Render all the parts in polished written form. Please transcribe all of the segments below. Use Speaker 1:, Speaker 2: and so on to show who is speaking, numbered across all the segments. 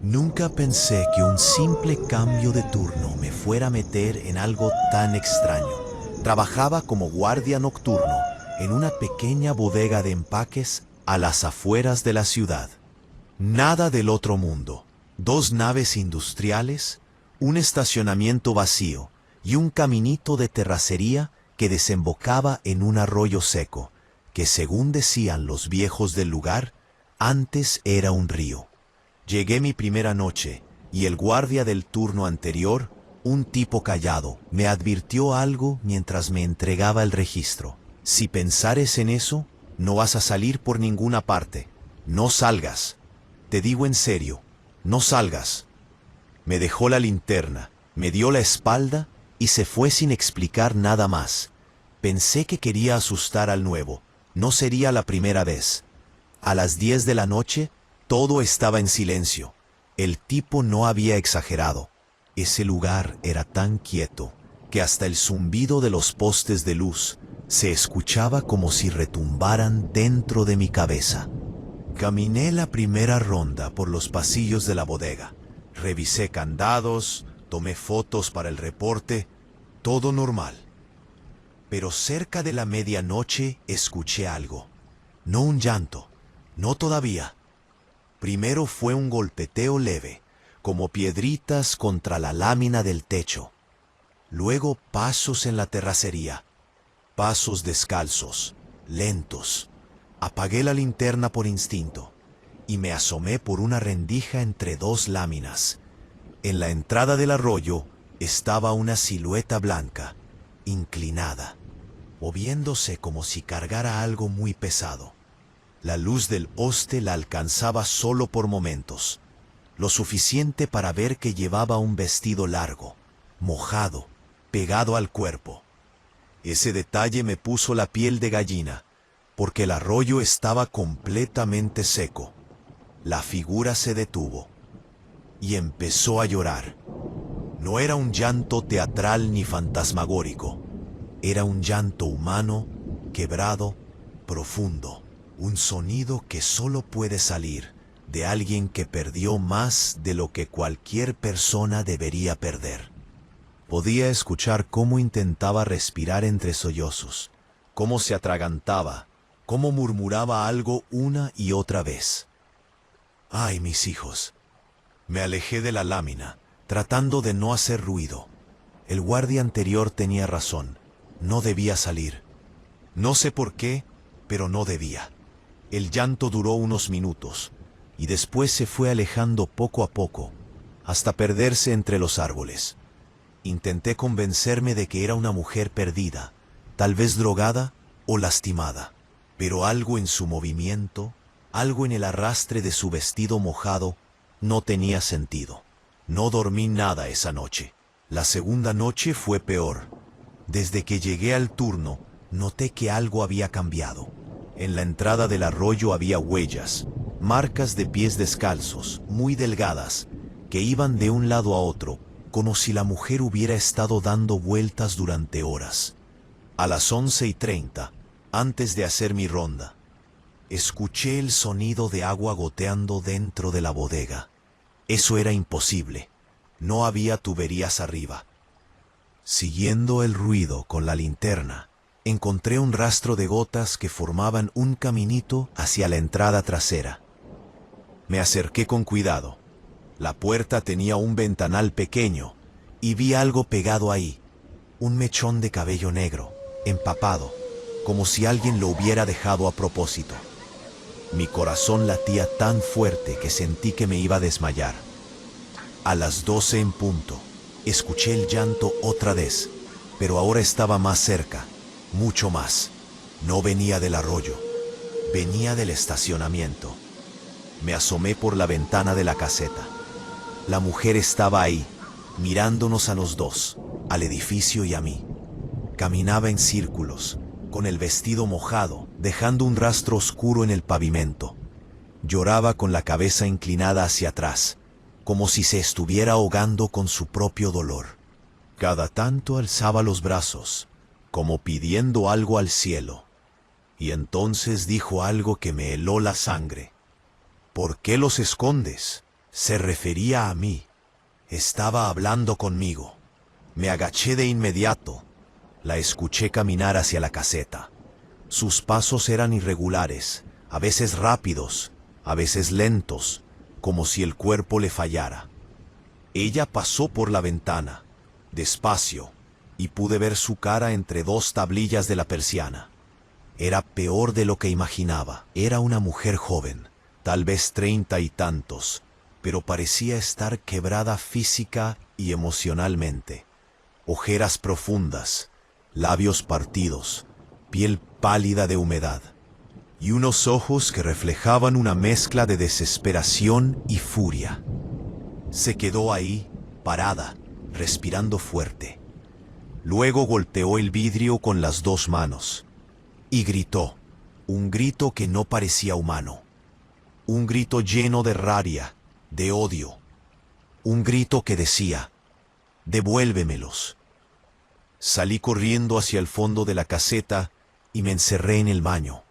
Speaker 1: Nunca pensé que un simple cambio de turno me fuera a meter en algo tan extraño. Trabajaba como guardia nocturno en una pequeña bodega de empaques a las afueras de la ciudad. Nada del otro mundo. 2 naves industriales, un estacionamiento vacío y un caminito de terracería que desembocaba en un arroyo seco, que según decían los viejos del lugar, antes era un río. Llegué mi primera noche y el guardia del turno anterior, un tipo callado, me advirtió algo mientras me entregaba el registro. Si pensares en eso, no vas a salir por ninguna parte. No salgas. Te digo en serio, no salgas. Me dejó la linterna, me dio la espalda y se fue sin explicar nada más. Pensé que quería asustar al nuevo. No sería la primera vez. A las 10 de la noche, todo estaba en silencio. El tipo no había exagerado. Ese lugar era tan quieto que hasta el zumbido de los postes de luz se escuchaba como si retumbaran dentro de mi cabeza. Caminé la primera ronda por los pasillos de la bodega. Revisé candados, tomé fotos para el reporte, todo normal. Pero cerca de la medianoche escuché algo. No un llanto, no todavía. Primero fue un golpeteo leve, como piedritas contra la lámina del techo. Luego pasos en la terracería, pasos descalzos, lentos. Apagué la linterna por instinto y me asomé por una rendija entre 2 láminas. En la entrada del arroyo estaba una silueta blanca, inclinada, moviéndose como si cargara algo muy pesado. La luz del poste la alcanzaba solo por momentos, lo suficiente para ver que llevaba un vestido largo, mojado, pegado al cuerpo. Ese detalle me puso la piel de gallina, porque el arroyo estaba completamente seco. La figura se detuvo y empezó a llorar. No era un llanto teatral ni fantasmagórico, era un llanto humano, quebrado, profundo. Un sonido que solo puede salir de alguien que perdió más de lo que cualquier persona debería perder. Podía escuchar cómo intentaba respirar entre sollozos, cómo se atragantaba, cómo murmuraba algo una y otra vez. ¡Ay, mis hijos! Me alejé de la lámina, tratando de no hacer ruido. El guardia anterior tenía razón, no debía salir. No sé por qué, pero no debía. El llanto duró unos minutos, y después se fue alejando poco a poco, hasta perderse entre los árboles. Intenté convencerme de que era una mujer perdida, tal vez drogada o lastimada, pero algo en su movimiento, algo en el arrastre de su vestido mojado, no tenía sentido. No dormí nada esa noche. La segunda noche fue peor. Desde que llegué al turno, noté que algo había cambiado. En la entrada del arroyo había huellas, marcas de pies descalzos, muy delgadas, que iban de un lado a otro, como si la mujer hubiera estado dando vueltas durante horas. A las 11:30, antes de hacer mi ronda, escuché el sonido de agua goteando dentro de la bodega. Eso era imposible. No había tuberías arriba. Siguiendo el ruido con la linterna, encontré un rastro de gotas que formaban un caminito hacia la entrada trasera. Me acerqué con cuidado. La puerta tenía un ventanal pequeño y vi algo pegado ahí. Un mechón de cabello negro, empapado, como si alguien lo hubiera dejado a propósito. Mi corazón latía tan fuerte que sentí que me iba a desmayar. A las 12 en punto, escuché el llanto otra vez, pero ahora estaba más cerca. Mucho más. No venía del arroyo, venía del estacionamiento. Me asomé por la ventana de la caseta. La mujer estaba ahí, mirándonos a los dos, al edificio y a mí. Caminaba en círculos, con el vestido mojado, dejando un rastro oscuro en el pavimento. Lloraba con la cabeza inclinada hacia atrás, como si se estuviera ahogando con su propio dolor. Cada tanto alzaba los brazos, como pidiendo algo al cielo, y entonces dijo algo que me heló la sangre. ¿Por qué los escondes? Se refería a mí. Estaba hablando conmigo. Me agaché de inmediato. La escuché caminar hacia la caseta. Sus pasos eran irregulares, a veces rápidos, a veces lentos, como si el cuerpo le fallara. Ella pasó por la ventana, despacio, y pude ver su cara entre dos tablillas de la persiana. Era peor de lo que imaginaba. Era una mujer joven, tal vez 30 y tantos, pero parecía estar quebrada física y emocionalmente. Ojeras profundas, labios partidos, piel pálida de humedad, y unos ojos que reflejaban una mezcla de desesperación y furia. Se quedó ahí, parada, respirando fuerte. Luego golpeó el vidrio con las dos manos y gritó, un grito que no parecía humano, un grito lleno de rabia, de odio, un grito que decía, «Devuélvemelos». Salí corriendo hacia el fondo de la caseta y me encerré en el baño.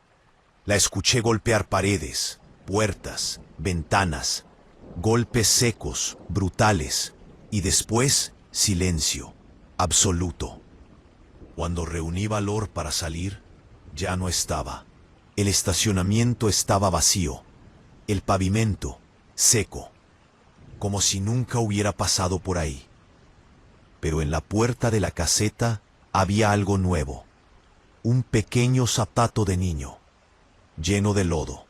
Speaker 1: La escuché golpear paredes, puertas, ventanas, golpes secos, brutales, y después silencio, absoluto. Cuando reuní valor para salir, ya no estaba. El estacionamiento estaba vacío, el pavimento seco, como si nunca hubiera pasado por ahí. Pero en la puerta de la caseta había algo nuevo, un pequeño zapato de niño, lleno de lodo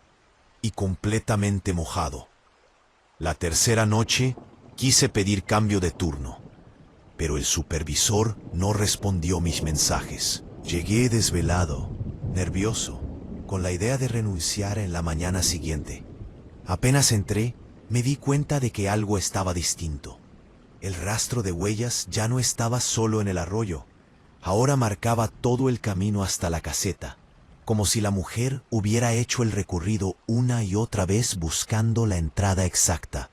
Speaker 1: y completamente mojado. La tercera noche quise pedir cambio de turno, pero el supervisor no respondió mis mensajes. Llegué desvelado, nervioso, con la idea de renunciar en la mañana siguiente. Apenas entré, me di cuenta de que algo estaba distinto. El rastro de huellas ya no estaba solo en el arroyo, ahora marcaba todo el camino hasta la caseta, como si la mujer hubiera hecho el recorrido una y otra vez buscando la entrada exacta.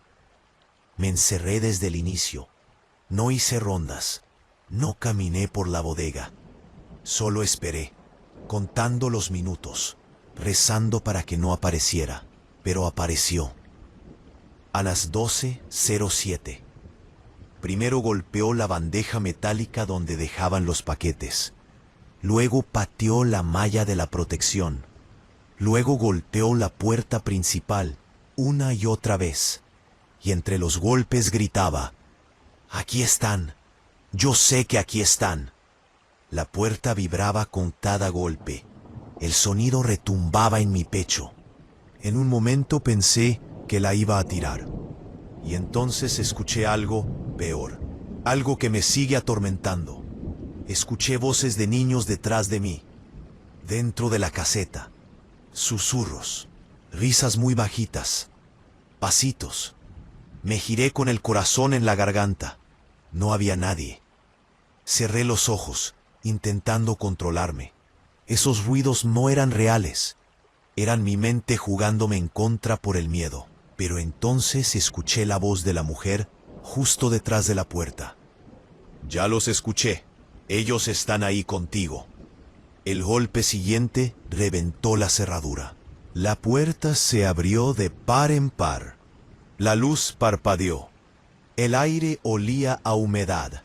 Speaker 1: Me encerré desde el inicio, no hice rondas, no caminé por la bodega, solo esperé, contando los minutos, rezando para que no apareciera, pero apareció. A las 12:07. Primero golpeó la bandeja metálica donde dejaban los paquetes. Luego pateó la malla de la protección. Luego golpeó la puerta principal una y otra vez. Y entre los golpes gritaba, «Aquí están. Yo sé que aquí están». La puerta vibraba con cada golpe. El sonido retumbaba en mi pecho. En un momento pensé que la iba a tirar. Y entonces escuché algo peor, algo que me sigue atormentando. Escuché voces de niños detrás de mí, dentro de la caseta, susurros, risas muy bajitas, pasitos. Me giré con el corazón en la garganta. No había nadie. Cerré los ojos, intentando controlarme. Esos ruidos no eran reales. Eran mi mente jugándome en contra por el miedo. Pero entonces escuché la voz de la mujer justo detrás de la puerta. «Ya los escuché. Ellos están ahí contigo». El golpe siguiente reventó la cerradura. La puerta se abrió de par en par. La luz parpadeó. El aire olía a humedad.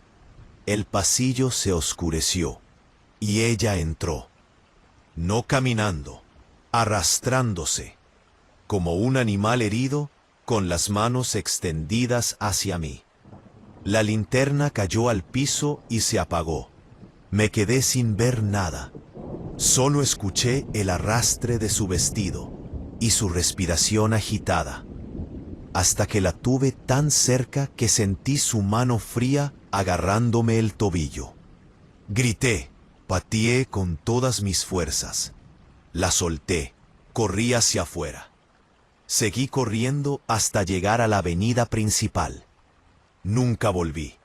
Speaker 1: El pasillo se oscureció. Y ella entró. No caminando, arrastrándose, como un animal herido, con las manos extendidas hacia mí. La linterna cayó al piso y se apagó. Me quedé sin ver nada. Solo escuché el arrastre de su vestido y su respiración agitada, hasta que la tuve tan cerca que sentí su mano fría agarrándome el tobillo. Grité, pateé con todas mis fuerzas. La solté, corrí hacia afuera. Seguí corriendo hasta llegar a la avenida principal. Nunca volví.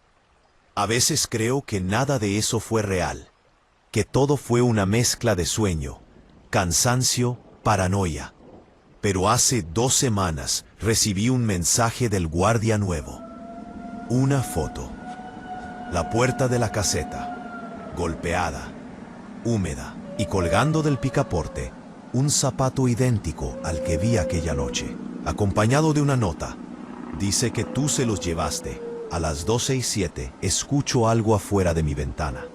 Speaker 1: A veces creo que nada de eso fue real, que todo fue una mezcla de sueño, cansancio, paranoia. Pero hace 2 semanas recibí un mensaje del guardia nuevo. Una foto. La puerta de la caseta, golpeada, húmeda y colgando del picaporte, un zapato idéntico al que vi aquella noche, acompañado de una nota. Dice que tú se los llevaste. A las 12:07 escucho algo afuera de mi ventana.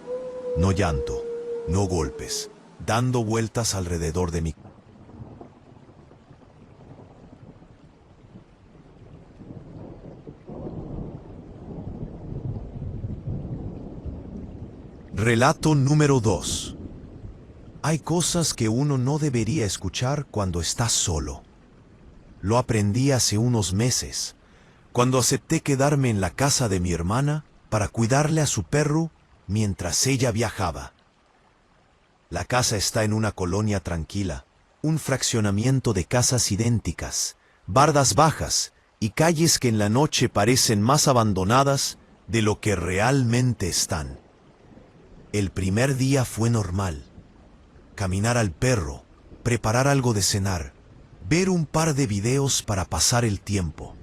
Speaker 1: No llanto, no golpes, dando vueltas alrededor de mi... Relato número 2. Hay cosas que uno no debería escuchar cuando está solo. Lo aprendí hace unos meses, cuando acepté quedarme en la casa de mi hermana para cuidarle a su perro mientras ella viajaba. La casa está en una colonia tranquila, un fraccionamiento de casas idénticas, bardas bajas y calles que en la noche parecen más abandonadas de lo que realmente están. El primer día fue normal. Caminar al perro, preparar algo de cenar, ver un par de videos para pasar el tiempo.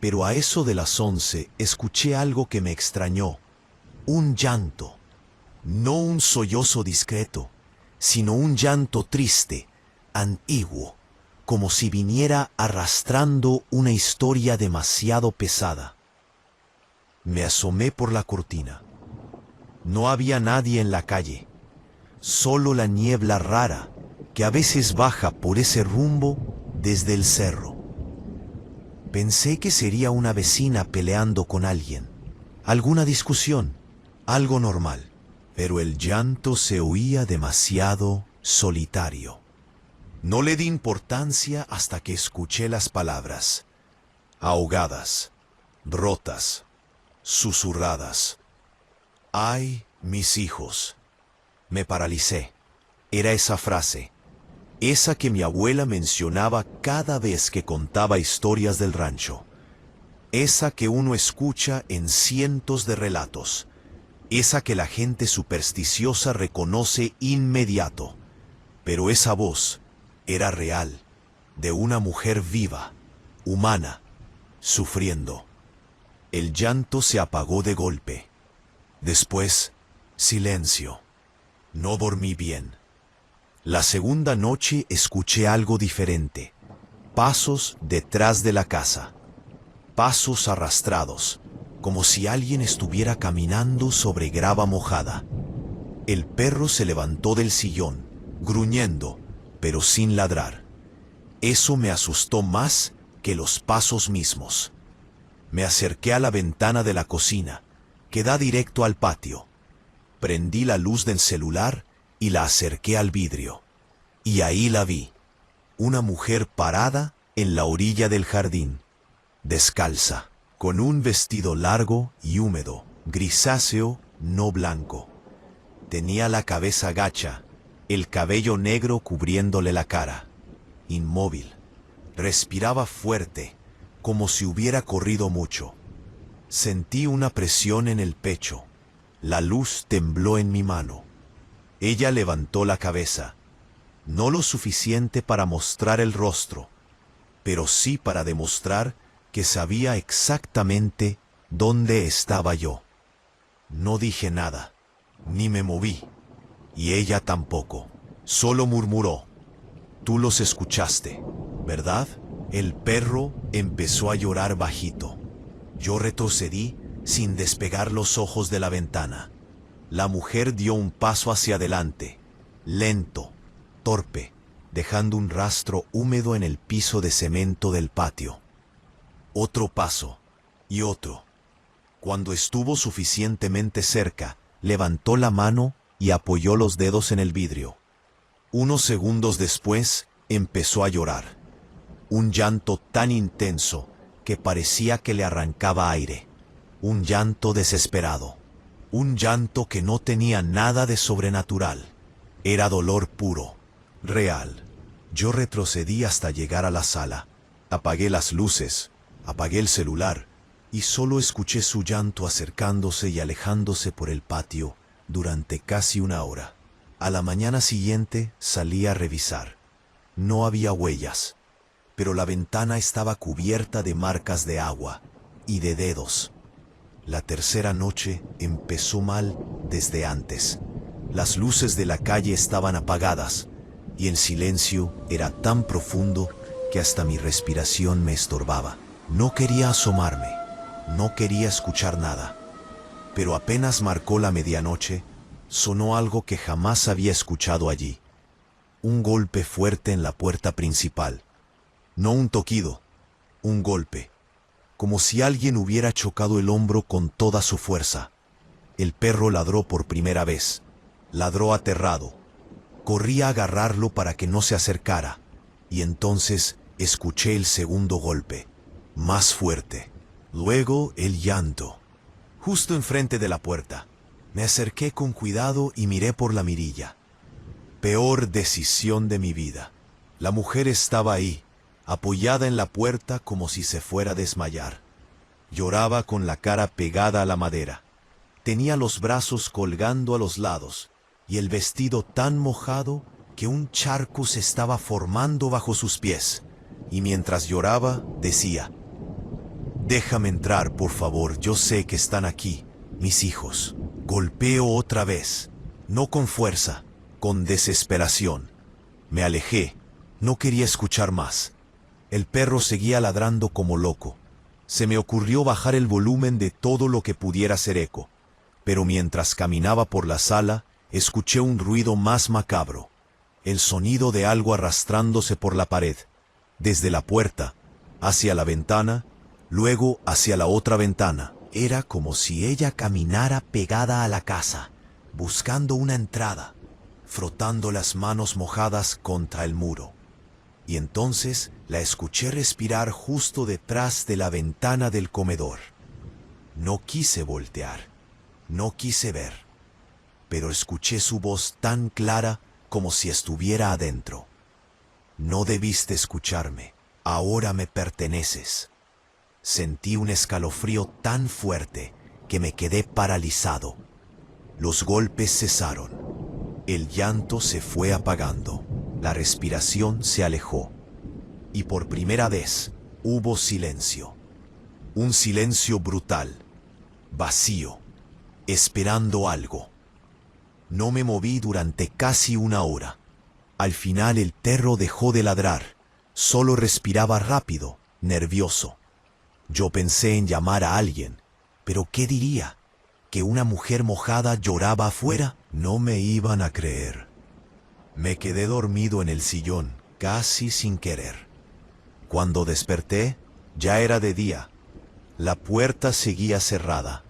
Speaker 1: Pero a eso de las 11 escuché algo que me extrañó. Un llanto. No un sollozo discreto, sino un llanto triste, antiguo, como si viniera arrastrando una historia demasiado pesada. Me asomé por la cortina. No había nadie en la calle, solo la niebla rara que a veces baja por ese rumbo desde el cerro. Pensé que sería una vecina peleando con alguien, alguna discusión, algo normal, pero el llanto se oía demasiado solitario. No le di importancia hasta que escuché las palabras, ahogadas, rotas, susurradas. ¡Ay, mis hijos! Me paralicé. Era esa frase, esa que mi abuela mencionaba cada vez que contaba historias del rancho. Esa que uno escucha en cientos de relatos. Esa que la gente supersticiosa reconoce inmediato. Pero esa voz era real, de una mujer viva, humana, sufriendo. El llanto se apagó de golpe. Después, silencio. No dormí bien. La segunda noche escuché algo diferente. Pasos detrás de la casa. Pasos arrastrados, como si alguien estuviera caminando sobre grava mojada. El perro se levantó del sillón, gruñendo, pero sin ladrar. Eso me asustó más que los pasos mismos. Me acerqué a la ventana de la cocina, que da directo al patio. Prendí la luz del celular y la acerqué al vidrio. Y ahí la vi, una mujer parada en la orilla del jardín, descalza, con un vestido largo y húmedo, grisáceo, no blanco. Tenía la cabeza gacha, el cabello negro cubriéndole la cara. Inmóvil, respiraba fuerte, como si hubiera corrido mucho. Sentí una presión en el pecho. La luz tembló en mi mano. Ella levantó la cabeza, no lo suficiente para mostrar el rostro, pero sí para demostrar que sabía exactamente dónde estaba yo. No dije nada, ni me moví, y ella tampoco. Solo murmuró: «Tú los escuchaste, ¿verdad?». El perro empezó a llorar bajito. Yo retrocedí sin despegar los ojos de la ventana. La mujer dio un paso hacia adelante, lento, torpe, dejando un rastro húmedo en el piso de cemento del patio. Otro paso, y otro. Cuando estuvo suficientemente cerca, levantó la mano y apoyó los dedos en el vidrio. Unos segundos después, empezó a llorar. Un llanto tan intenso que parecía que le arrancaba aire. Un llanto desesperado. Un llanto que no tenía nada de sobrenatural. Era dolor puro, real. Yo retrocedí hasta llegar a la sala. Apagué las luces, apagué el celular y solo escuché su llanto acercándose y alejándose por el patio durante casi una hora. A la mañana siguiente salí a revisar. No había huellas, pero la ventana estaba cubierta de marcas de agua y de dedos. La tercera noche empezó mal desde antes. Las luces de la calle estaban apagadas y el silencio era tan profundo que hasta mi respiración me estorbaba. No quería asomarme, no quería escuchar nada, pero apenas marcó la medianoche, sonó algo que jamás había escuchado allí. Un golpe fuerte en la puerta principal. No un toquido, un golpe, como si alguien hubiera chocado el hombro con toda su fuerza. El perro ladró por primera vez, ladró aterrado. Corrí a agarrarlo para que no se acercara, y entonces escuché el segundo golpe, más fuerte. Luego el llanto, justo enfrente de la puerta. Me acerqué con cuidado y miré por la mirilla. Peor decisión de mi vida. La mujer estaba ahí, apoyada en la puerta como si se fuera a desmayar. Lloraba con la cara pegada a la madera. Tenía los brazos colgando a los lados y el vestido tan mojado que un charco se estaba formando bajo sus pies. Y mientras lloraba, decía: «Déjame entrar, por favor, yo sé que están aquí, mis hijos». Golpeo otra vez, no con fuerza, con desesperación. Me alejé, no quería escuchar más. El perro seguía ladrando como loco. Se me ocurrió bajar el volumen de todo lo que pudiera hacer eco, pero mientras caminaba por la sala, escuché un ruido más macabro, el sonido de algo arrastrándose por la pared, desde la puerta, hacia la ventana, luego hacia la otra ventana. Era como si ella caminara pegada a la casa, buscando una entrada, frotando las manos mojadas contra el muro. Y entonces la escuché respirar justo detrás de la ventana del comedor. No quise voltear, no quise ver, pero escuché su voz tan clara como si estuviera adentro. «No debiste escucharme, ahora me perteneces». Sentí un escalofrío tan fuerte que me quedé paralizado. Los golpes cesaron. El llanto se fue apagando. La respiración se alejó. Y por primera vez hubo silencio. Un silencio brutal, vacío, esperando algo. No me moví durante casi una hora. Al final el perro dejó de ladrar. Solo respiraba rápido, nervioso. Yo pensé en llamar a alguien, pero ¿qué diría? ¿Que una mujer mojada lloraba afuera? No me iban a creer. Me quedé dormido en el sillón, casi sin querer. Cuando desperté, ya era de día. La puerta seguía cerrada,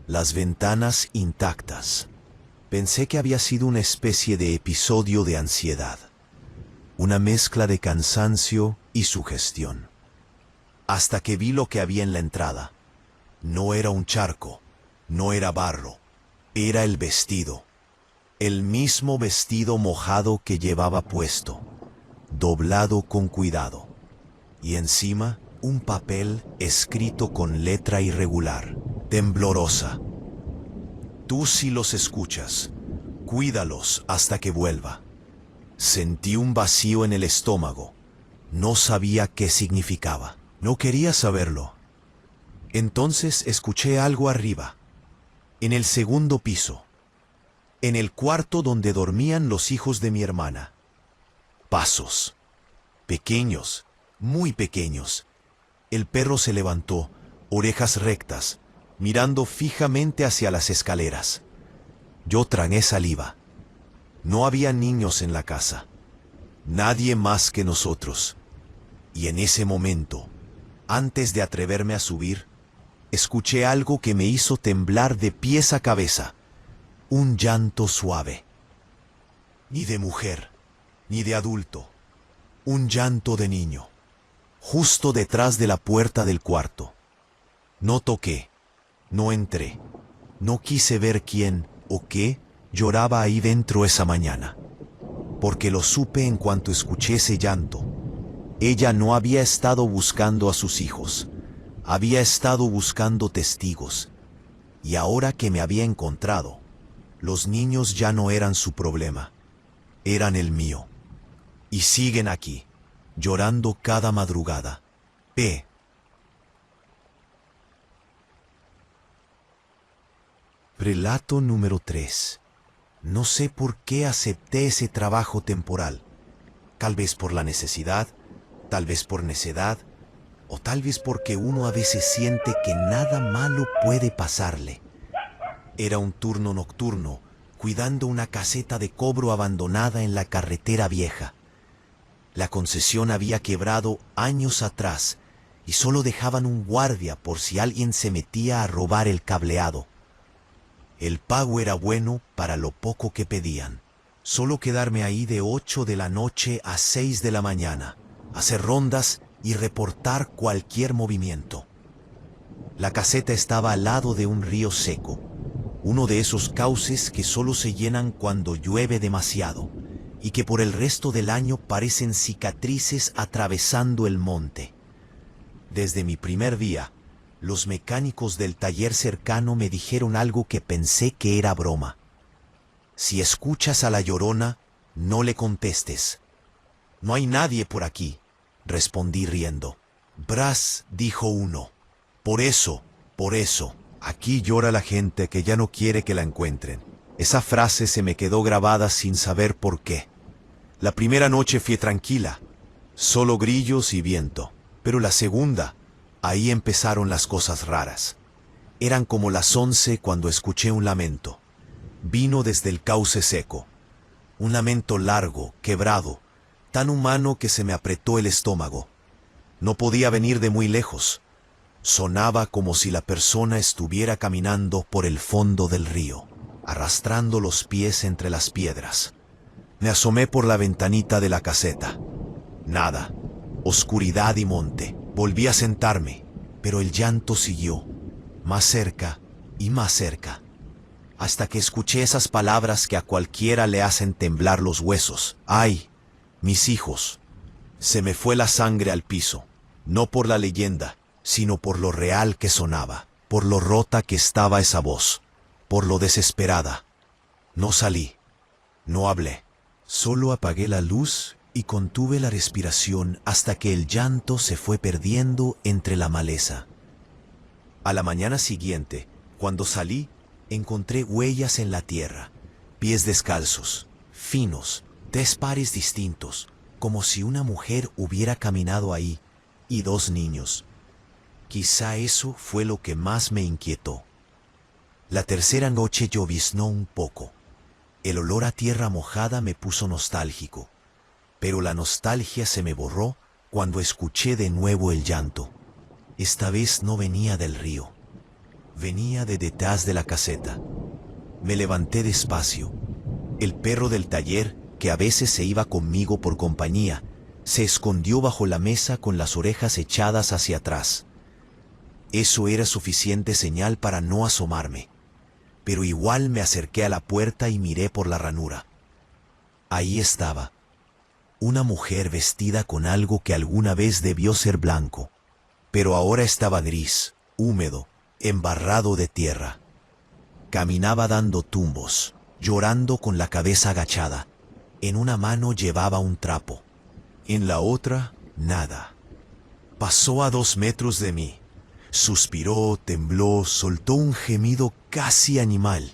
Speaker 1: las ventanas intactas. Pensé que había sido una especie de episodio de ansiedad, una mezcla de cansancio y sugestión. Hasta que vi lo que había en la entrada. No era un charco, no era barro, era el vestido. El mismo vestido mojado que llevaba puesto, doblado con cuidado. Y encima, un papel escrito con letra irregular, temblorosa. «Tú sí los escuchas, cuídalos hasta que vuelva». Sentí un vacío en el estómago. No sabía qué significaba. No quería saberlo. Entonces escuché algo arriba, en el segundo piso, en el cuarto donde dormían los hijos de mi hermana. Pasos, pequeños, muy pequeños. El perro se levantó, orejas rectas, mirando fijamente hacia las escaleras. Yo tragué saliva. No había niños en la casa, nadie más que nosotros. Y en ese momento, antes de atreverme a subir, escuché algo que me hizo temblar de pies a cabeza. Un llanto suave. Ni de mujer, ni de adulto. Un llanto de niño, justo detrás de la puerta del cuarto. No toqué, no entré, no quise ver quién o qué lloraba ahí dentro esa mañana, porque lo supe en cuanto escuché ese llanto. Ella no había estado buscando a sus hijos, había estado buscando testigos, y ahora que me había encontrado, los niños ya no eran su problema, eran el mío. Y siguen aquí, llorando cada madrugada. Relato número 3. No sé por qué acepté ese trabajo temporal. Tal vez por la necesidad, tal vez por necedad, o tal vez porque uno a veces siente que nada malo puede pasarle. Era un turno nocturno, cuidando una caseta de cobro abandonada en la carretera vieja. La concesión había quebrado años atrás y solo dejaban un guardia por si alguien se metía a robar el cableado. El pago era bueno para lo poco que pedían. Solo quedarme ahí de 8 de la noche a 6 de la mañana, hacer rondas y reportar cualquier movimiento. La caseta estaba al lado de un río seco, uno de esos cauces que solo se llenan cuando llueve demasiado y que por el resto del año parecen cicatrices atravesando el monte. Desde mi primer día, los mecánicos del taller cercano me dijeron algo que pensé que era broma. Si escuchas a la Llorona, no le contestes. No hay nadie por aquí, respondí riendo. Bras, dijo uno. Por eso, aquí llora la gente que ya no quiere que la encuentren. Esa frase se me quedó grabada sin saber por qué. La primera noche fui tranquila, solo grillos y viento. Pero la segunda, ahí empezaron las cosas raras. Eran como las 11 cuando escuché un lamento. Vino desde el cauce seco. Un lamento largo, quebrado, tan humano que se me apretó el estómago. No podía venir de muy lejos. Sonaba como si la persona estuviera caminando por el fondo del río, arrastrando los pies entre las piedras. Me asomé por la ventanita de la caseta. Nada. Oscuridad y monte. Volví a sentarme, pero el llanto siguió, más cerca y más cerca, hasta que escuché esas palabras que a cualquiera le hacen temblar los huesos. ¡Ay, mis hijos! Se me fue la sangre al piso, no por la leyenda, sino por lo real que sonaba, por lo rota que estaba esa voz, por lo desesperada. No salí, no hablé, solo apagué la luz y contuve la respiración hasta que el llanto se fue perdiendo entre la maleza. A la mañana siguiente, cuando salí, encontré huellas en la tierra, pies descalzos, finos, 3 pares distintos, como si una mujer hubiera caminado ahí, y 2 niños. Quizá eso fue lo que más me inquietó. La tercera noche lloviznó un poco. El olor a tierra mojada me puso nostálgico. Pero la nostalgia se me borró cuando escuché de nuevo el llanto. Esta vez no venía del río, venía de detrás de la caseta. Me levanté despacio. El perro del taller, que a veces se iba conmigo por compañía, se escondió bajo la mesa con las orejas echadas hacia atrás. Eso era suficiente señal para no asomarme, pero igual me acerqué a la puerta y miré por la ranura. Ahí estaba. Una mujer vestida con algo que alguna vez debió ser blanco, pero ahora estaba gris, húmedo, embarrado de tierra. Caminaba dando tumbos, llorando con la cabeza agachada. En una mano llevaba un trapo, en la otra, nada. Pasó a 2 metros de mí. Suspiró, tembló, soltó un gemido casi animal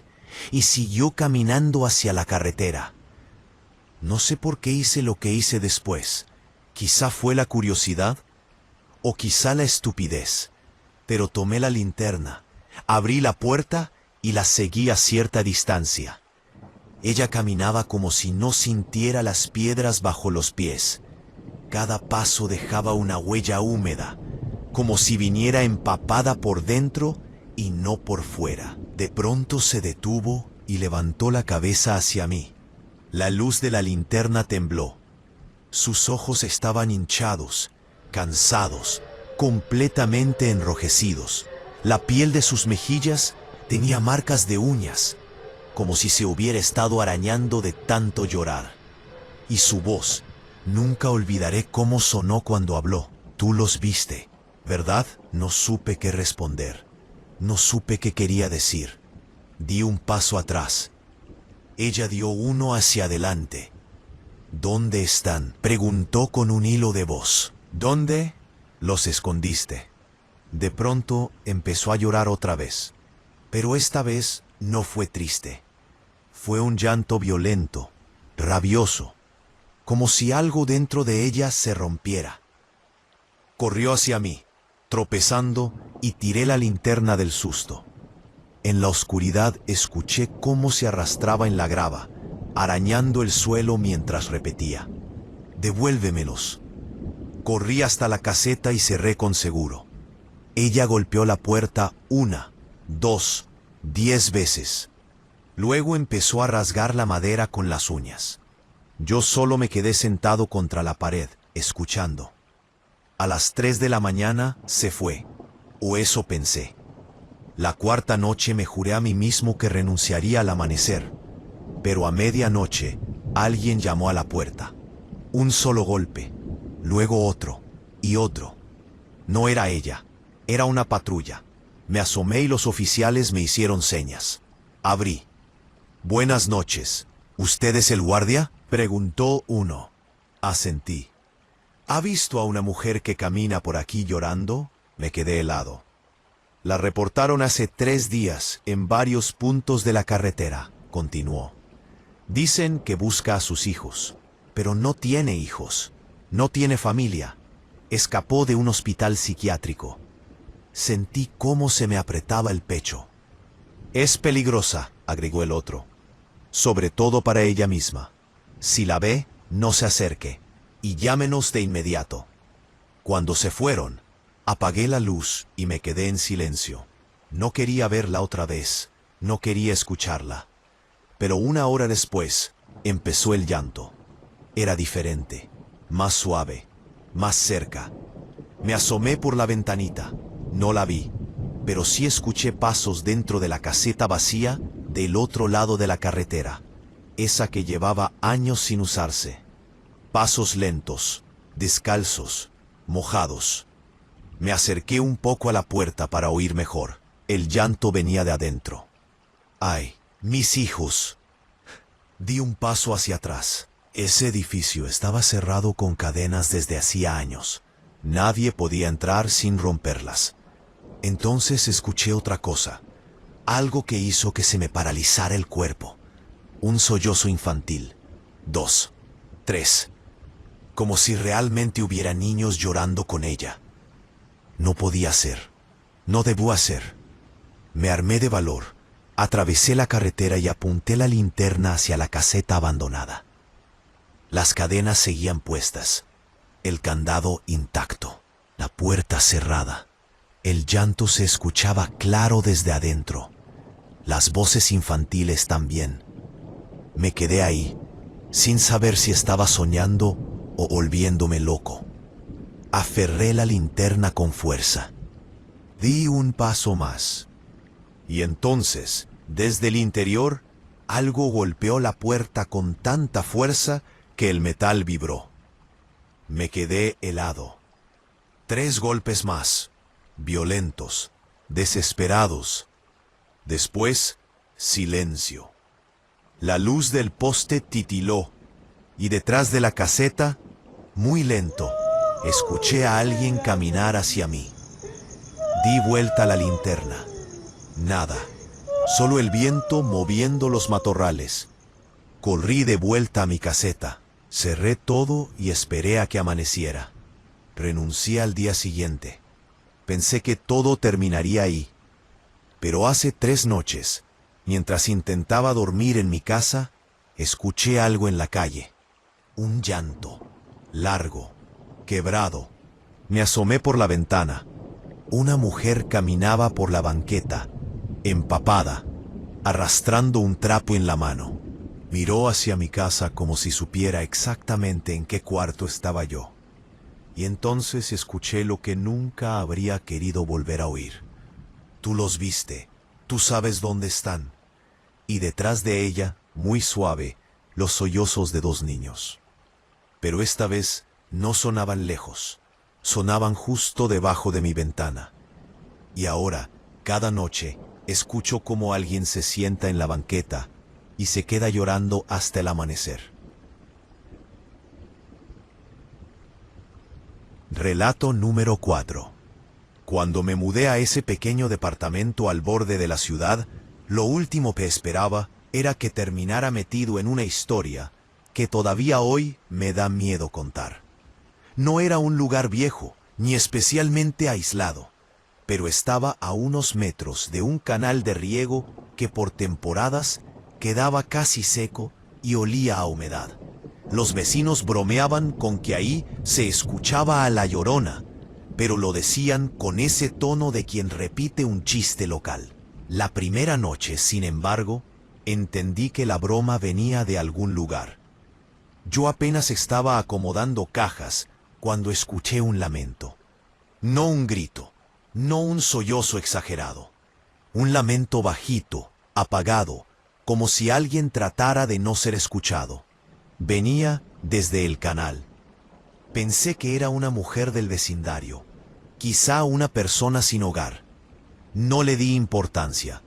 Speaker 1: y siguió caminando hacia la carretera. No sé por qué hice lo que hice después. Quizá fue la curiosidad o quizá la estupidez. Pero tomé la linterna, abrí la puerta y la seguí a cierta distancia. Ella caminaba como si no sintiera las piedras bajo los pies. Cada paso dejaba una huella húmeda, como si viniera empapada por dentro y no por fuera. De pronto se detuvo y levantó la cabeza hacia mí. La luz de la linterna tembló. Sus ojos estaban hinchados, cansados, completamente enrojecidos. La piel de sus mejillas tenía marcas de uñas, como si se hubiera estado arañando de tanto llorar. Y su voz, nunca olvidaré cómo sonó cuando habló. Tú los viste, ¿verdad? No supe qué responder. No supe qué quería decir. Di un paso atrás. Ella dio uno hacia adelante. ¿Dónde están?, preguntó con un hilo de voz. ¿Dónde? Los escondiste. De pronto empezó a llorar otra vez. Pero esta vez no fue triste. Fue un llanto violento, rabioso, como si algo dentro de ella se rompiera. Corrió hacia mí, tropezando, y tiré la linterna del susto. En la oscuridad escuché cómo se arrastraba en la grava, arañando el suelo mientras repetía: «Devuélvemelos». Corrí hasta la caseta y cerré con seguro. Ella golpeó la puerta 1, 2, 10 veces. Luego empezó a rasgar la madera con las uñas. Yo solo me quedé sentado contra la pared, escuchando. A las 3 de la mañana se fue, o eso pensé. La cuarta noche me juré a mí mismo que renunciaría al amanecer, pero a medianoche alguien llamó a la puerta. Un solo golpe, luego otro y otro. No era ella, era una patrulla. Me asomé y los oficiales me hicieron señas. Abrí. «Buenas noches. ¿Usted es el guardia?», preguntó uno. Asentí. «¿Ha visto a una mujer que camina por aquí llorando?». Me quedé helado. «La reportaron hace 3 días en varios puntos de la carretera», continuó. «Dicen que busca a sus hijos, pero no tiene hijos, no tiene familia. Escapó de un hospital psiquiátrico». Sentí cómo se me apretaba el pecho. «Es peligrosa», agregó el otro, «sobre todo para ella misma. Si la ve, no se acerque, y llámenos de inmediato». Cuando se fueron, apagué la luz y me quedé en silencio. No quería verla otra vez, no quería escucharla. Pero 1 hora después, empezó el llanto. Era diferente, más suave, más cerca. Me asomé por la ventanita. No la vi, pero sí escuché pasos dentro de la caseta vacía del otro lado de la carretera, esa que llevaba años sin usarse. Pasos lentos, descalzos, mojados. Me acerqué un poco a la puerta para oír mejor. El llanto venía de adentro. «¡Ay, mis hijos!». Di un paso hacia atrás. Ese edificio estaba cerrado con cadenas desde hacía años. Nadie podía entrar sin romperlas. Entonces escuché otra cosa, algo que hizo que se me paralizara el cuerpo. Un sollozo infantil. 2, 3. Como si realmente hubiera niños llorando con ella. No podía ser. No debía ser. Me armé de valor, atravesé la carretera y apunté la linterna hacia la caseta abandonada. Las cadenas seguían puestas, el candado intacto, la puerta cerrada. El llanto se escuchaba claro desde adentro. Las voces infantiles también. Me quedé ahí, sin saber si estaba soñando o volviéndome loco. Aferré la linterna con fuerza. Di un paso más. Y entonces, desde el interior, algo golpeó la puerta con tanta fuerza que el metal vibró. Me quedé helado. 3 golpes más. Violentos, desesperados. Después, silencio. La luz del poste titiló, y detrás de la caseta, muy lento, escuché a alguien caminar hacia mí. Di vuelta a la linterna. Nada, solo el viento moviendo los matorrales. Corrí de vuelta a mi caseta, cerré todo y esperé a que amaneciera. Renuncié al día siguiente. Pensé que todo terminaría ahí. Pero hace 3 noches, mientras intentaba dormir en mi casa, escuché algo en la calle. Un llanto, largo, quebrado. Me asomé por la ventana. Una mujer caminaba por la banqueta, empapada, arrastrando un trapo en la mano. Miró hacia mi casa como si supiera exactamente en qué cuarto estaba yo. Y entonces escuché lo que nunca habría querido volver a oír. «Tú los viste, tú sabes dónde están». Y detrás de ella, muy suave, los sollozos de 2 niños. Pero esta vez no sonaban lejos, sonaban justo debajo de mi ventana. Y ahora, cada noche, escucho cómo alguien se sienta en la banqueta y se queda llorando hasta el amanecer. Relato número 4. Cuando me mudé a ese pequeño departamento al borde de la ciudad, lo último que esperaba era que terminara metido en una historia que todavía hoy me da miedo contar. No era un lugar viejo, ni especialmente aislado, pero estaba a unos metros de un canal de riego que por temporadas quedaba casi seco y olía a humedad. Los vecinos bromeaban con que ahí se escuchaba a la Llorona, pero lo decían con ese tono de quien repite un chiste local. La primera noche, sin embargo, entendí que la broma venía de algún lugar. Yo apenas estaba acomodando cajas cuando escuché un lamento. No un grito, no un sollozo exagerado. Un lamento bajito, apagado, como si alguien tratara de no ser escuchado. Venía desde el canal. Pensé que era una mujer del vecindario, quizá una persona sin hogar. No le di importancia,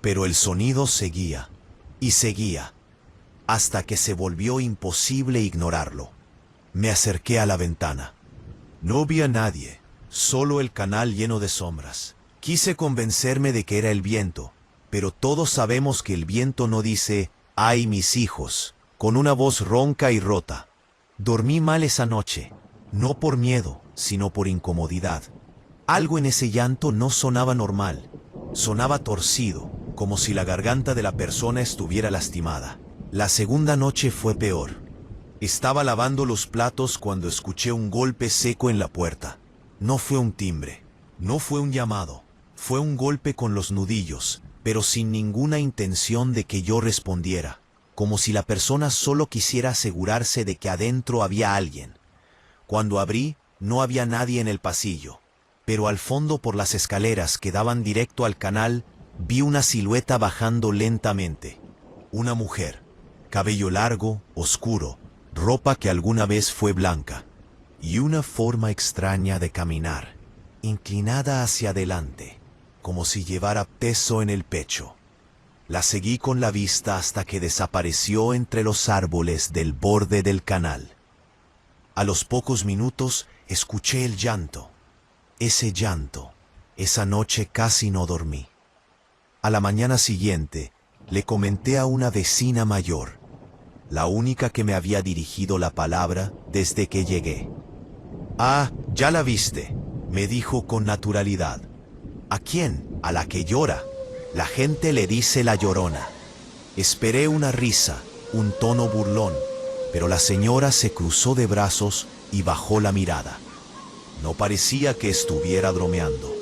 Speaker 1: pero el sonido seguía y seguía, hasta que se volvió imposible ignorarlo. Me acerqué a la ventana. No vi a nadie, solo el canal lleno de sombras. Quise convencerme de que era el viento, pero todos sabemos que el viento no dice «ay, mis hijos», con una voz ronca y rota. Dormí mal esa noche, no por miedo, sino por incomodidad. Algo en ese llanto no sonaba normal, sonaba torcido, como si la garganta de la persona estuviera lastimada. La segunda noche fue peor. Estaba lavando los platos cuando escuché un golpe seco en la puerta. No fue un timbre, no fue un llamado, fue un golpe con los nudillos, pero sin ninguna intención de que yo respondiera, como si la persona solo quisiera asegurarse de que adentro había alguien. Cuando abrí, no había nadie en el pasillo, pero al fondo por las escaleras que daban directo al canal, vi una silueta bajando lentamente. Una mujer, cabello largo, oscuro, ropa que alguna vez fue blanca, y una forma extraña de caminar, inclinada hacia adelante, como si llevara peso en el pecho. La seguí con la vista hasta que desapareció entre los árboles del borde del canal. A los pocos minutos escuché el llanto. Ese llanto, esa noche casi no dormí. A la mañana siguiente, le comenté a una vecina mayor, la única que me había dirigido la palabra desde que llegué. «Ah, ya la viste», me dijo con naturalidad. «¿A quién? A la que llora. La gente le dice la Llorona». Esperé una risa, un tono burlón, pero la señora se cruzó de brazos y bajó la mirada. No parecía que estuviera bromeando.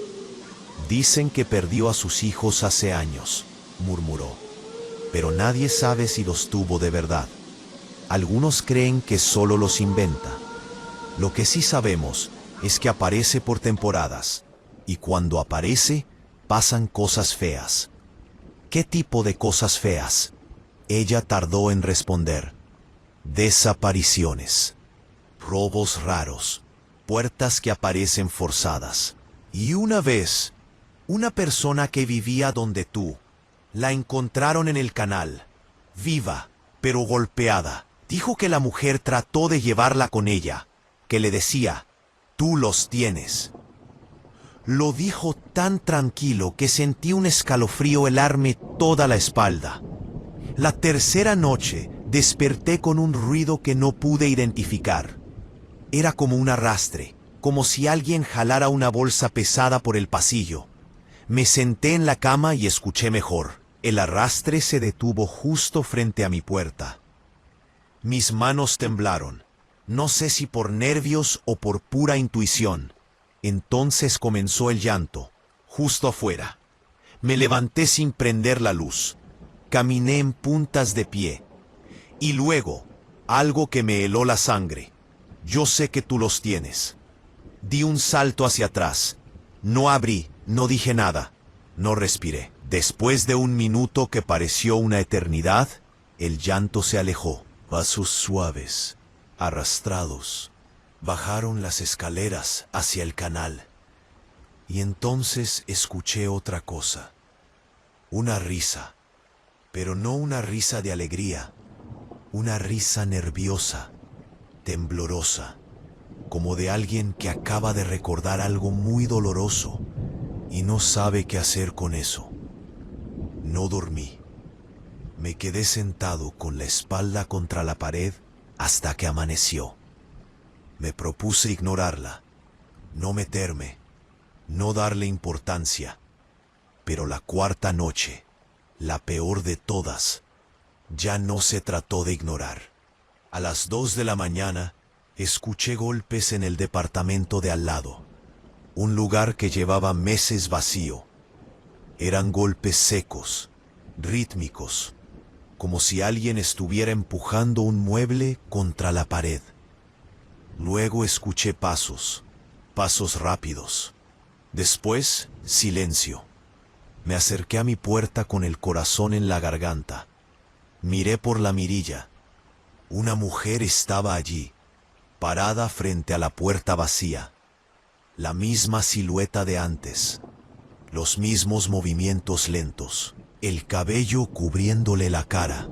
Speaker 1: «Dicen que perdió a sus hijos hace años», murmuró. «Pero nadie sabe si los tuvo de verdad. Algunos creen que solo los inventa. Lo que sí sabemos es que aparece por temporadas, y cuando aparece, pasan cosas feas». «¿Qué tipo de cosas feas?», ella tardó en responder. «Desapariciones, robos raros, puertas que aparecen forzadas. Y una vez, una persona que vivía donde tú, la encontraron en el canal, viva, pero golpeada. Dijo que la mujer trató de llevarla con ella, que le decía, tú los tienes». Lo dijo tan tranquilo que sentí un escalofrío helarme toda la espalda. La tercera noche desperté con un ruido que no pude identificar. Era como un arrastre, como si alguien jalara una bolsa pesada por el pasillo. Me senté en la cama y escuché mejor. El arrastre se detuvo justo frente a mi puerta. Mis manos temblaron, no sé si por nervios o por pura intuición. Entonces comenzó el llanto, justo afuera. Me levanté sin prender la luz. Caminé en puntas de pie. Y luego, algo que me heló la sangre. «Yo sé que tú los tienes». Di un salto hacia atrás. No abrí, no dije nada, no respiré. Después de un minuto que pareció una eternidad, el llanto se alejó. Pasos suaves, arrastrados, bajaron las escaleras hacia el canal. Y entonces escuché otra cosa. Una risa, pero no una risa de alegría. Una risa nerviosa, temblorosa, como de alguien que acaba de recordar algo muy doloroso y no sabe qué hacer con eso. No dormí. Me quedé sentado con la espalda contra la pared hasta que amaneció. Me propuse ignorarla, no meterme, no darle importancia. Pero la cuarta noche, la peor de todas, ya no se trató de ignorar. A las 2 de la mañana, escuché golpes en el departamento de al lado, un lugar que llevaba meses vacío. Eran golpes secos, rítmicos, como si alguien estuviera empujando un mueble contra la pared. Luego escuché pasos rápidos. Después, silencio. Me acerqué a mi puerta con el corazón en la garganta. Miré por la mirilla. Una mujer estaba allí, parada frente a la puerta vacía. La misma silueta de antes, los mismos movimientos lentos, el cabello cubriéndole la cara.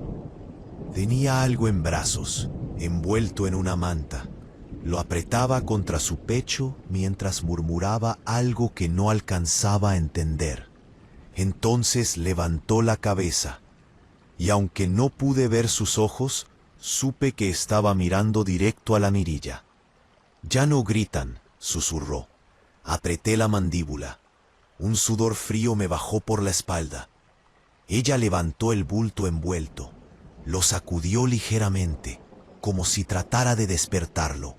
Speaker 1: Tenía algo en brazos, envuelto en una manta. Lo apretaba contra su pecho mientras murmuraba algo que no alcanzaba a entender. Entonces levantó la cabeza, y aunque no pude ver sus ojos, supe que estaba mirando directo a la mirilla. «Ya no gritan», susurró. Apreté la mandíbula. Un sudor frío me bajó por la espalda. Ella levantó el bulto envuelto. Lo sacudió ligeramente, como si tratara de despertarlo.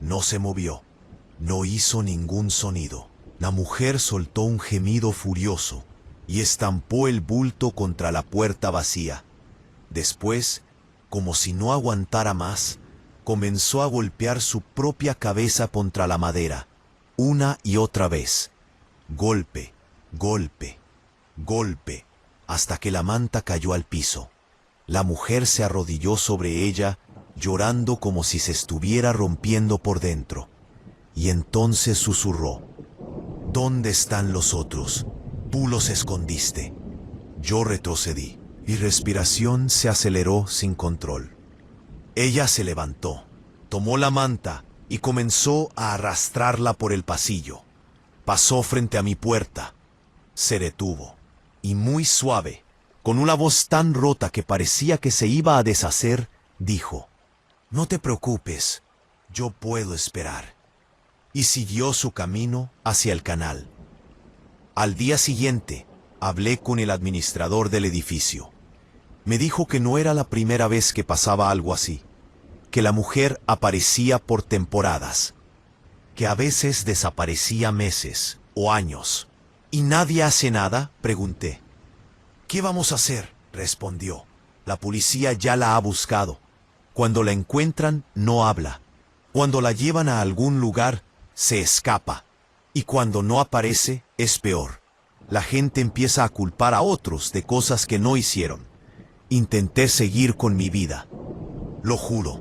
Speaker 1: No se movió. No hizo ningún sonido. La mujer soltó un gemido furioso y estampó el bulto contra la puerta vacía. Después, como si no aguantara más, comenzó a golpear su propia cabeza contra la madera, una y otra vez. Golpe, golpe, golpe, hasta que la manta cayó al piso. La mujer se arrodilló sobre ella, llorando como si se estuviera rompiendo por dentro. Y entonces susurró: «¿Dónde están los otros? Tú los escondiste». Yo retrocedí. Mi respiración se aceleró sin control. Ella se levantó, tomó la manta y comenzó a arrastrarla por el pasillo. Pasó frente a mi puerta. Se detuvo, y muy suave, con una voz tan rota que parecía que se iba a deshacer, dijo: «No te preocupes, yo puedo esperar». Y siguió su camino hacia el canal. Al día siguiente, hablé con el administrador del edificio. Me dijo que no era la primera vez que pasaba algo así, que la mujer aparecía por temporadas, que a veces desaparecía meses o años. ¿Y nadie hace nada?, pregunté. «¿Qué vamos a hacer?», respondió. «La policía ya la ha buscado. Cuando la encuentran, no habla. Cuando la llevan a algún lugar, se escapa. Y cuando no aparece, es peor. La gente empieza a culpar a otros de cosas que no hicieron. Intenté seguir con mi vida, lo juro.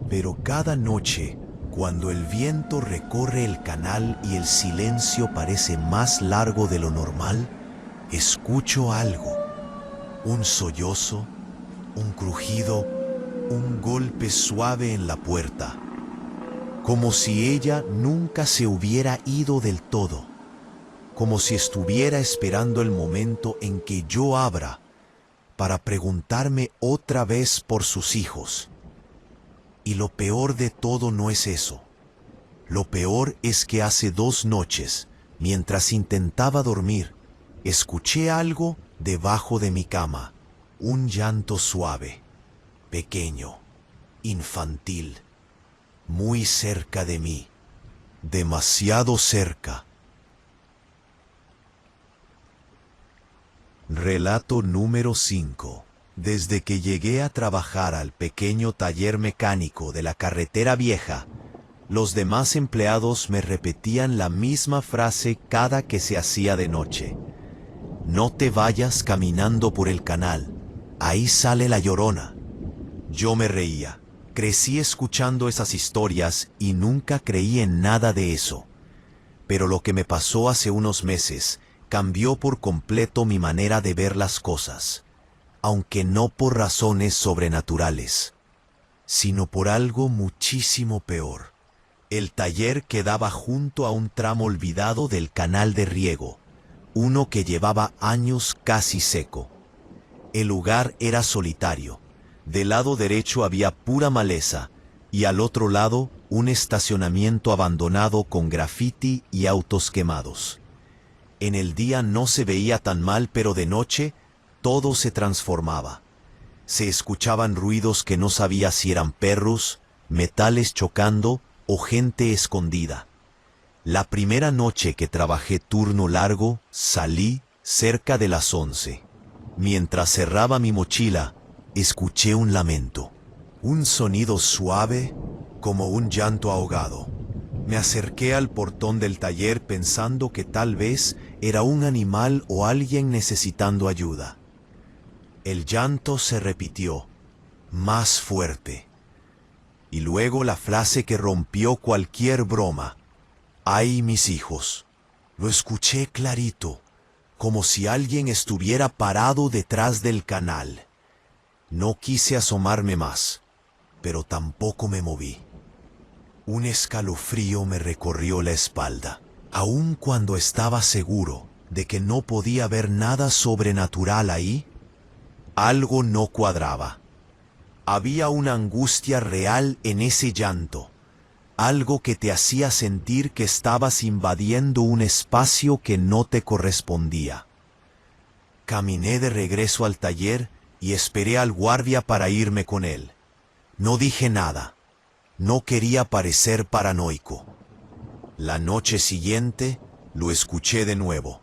Speaker 1: Pero cada noche, cuando el viento recorre el canal y el silencio parece más largo de lo normal, escucho algo. Un sollozo, un crujido, un golpe suave en la puerta. Como si ella nunca se hubiera ido del todo. Como si estuviera esperando el momento en que yo abra para preguntarme otra vez por sus hijos. Y lo peor de todo no es eso. Lo peor es que hace 2 noches, mientras intentaba dormir, escuché algo debajo de mi cama. Un llanto suave, pequeño, infantil, muy cerca de mí, demasiado cerca. Relato número 5. Desde que llegué a trabajar al pequeño taller mecánico de la carretera vieja, los demás empleados me repetían la misma frase cada que se hacía de noche: «No te vayas caminando por el canal, ahí sale la Llorona». Yo me reía. Crecí escuchando esas historias y nunca creí en nada de eso. Pero lo que me pasó hace unos meses cambió por completo mi manera de ver las cosas, aunque no por razones sobrenaturales, sino por algo muchísimo peor. El taller quedaba junto a un tramo olvidado del canal de riego, uno que llevaba años casi seco. El lugar era solitario. Del lado derecho había pura maleza y al otro lado un estacionamiento abandonado con graffiti y autos quemados. En el día no se veía tan mal, pero de noche todo se transformaba. Se escuchaban ruidos que no sabía si eran perros, metales chocando o gente escondida. La primera noche que trabajé turno largo, salí cerca de las 11. Mientras cerraba mi mochila, escuché un lamento. Un sonido suave, como un llanto ahogado. Me acerqué al portón del taller pensando que tal vez era un animal o alguien necesitando ayuda. El llanto se repitió, más fuerte. Y luego la frase que rompió cualquier broma. ¡Ay, mis hijos! Lo escuché clarito, como si alguien estuviera parado detrás del canal. No quise asomarme más, pero tampoco me moví. Un escalofrío me recorrió la espalda, aun cuando estaba seguro de que no podía haber nada sobrenatural ahí. Algo no cuadraba. Había una angustia real en ese llanto, algo que te hacía sentir que estabas invadiendo un espacio que no te correspondía. Caminé de regreso al taller y esperé al guardia para irme con él. No dije nada. No quería parecer paranoico. La noche siguiente lo escuché de nuevo.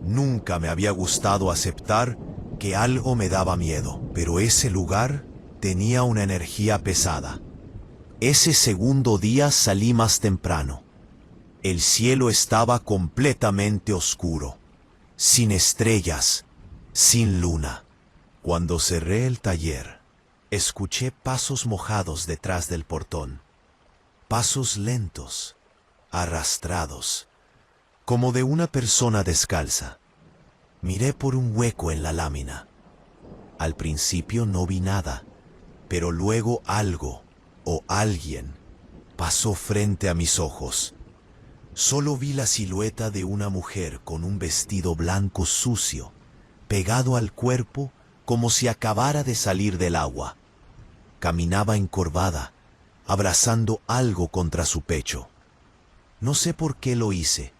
Speaker 1: Nunca me había gustado aceptar que algo me daba miedo, pero ese lugar tenía una energía pesada. Ese segundo día salí más temprano. El cielo estaba completamente oscuro, sin estrellas, sin luna. Cuando cerré el taller, escuché pasos mojados detrás del portón. Pasos lentos, arrastrados, como de una persona descalza. Miré por un hueco en la lámina. Al principio no vi nada, pero luego algo o alguien pasó frente a mis ojos. Solo vi la silueta de una mujer con un vestido blanco sucio, pegado al cuerpo como si acabara de salir del agua. Caminaba encorvada, abrazando algo contra su pecho. No sé por qué lo hice,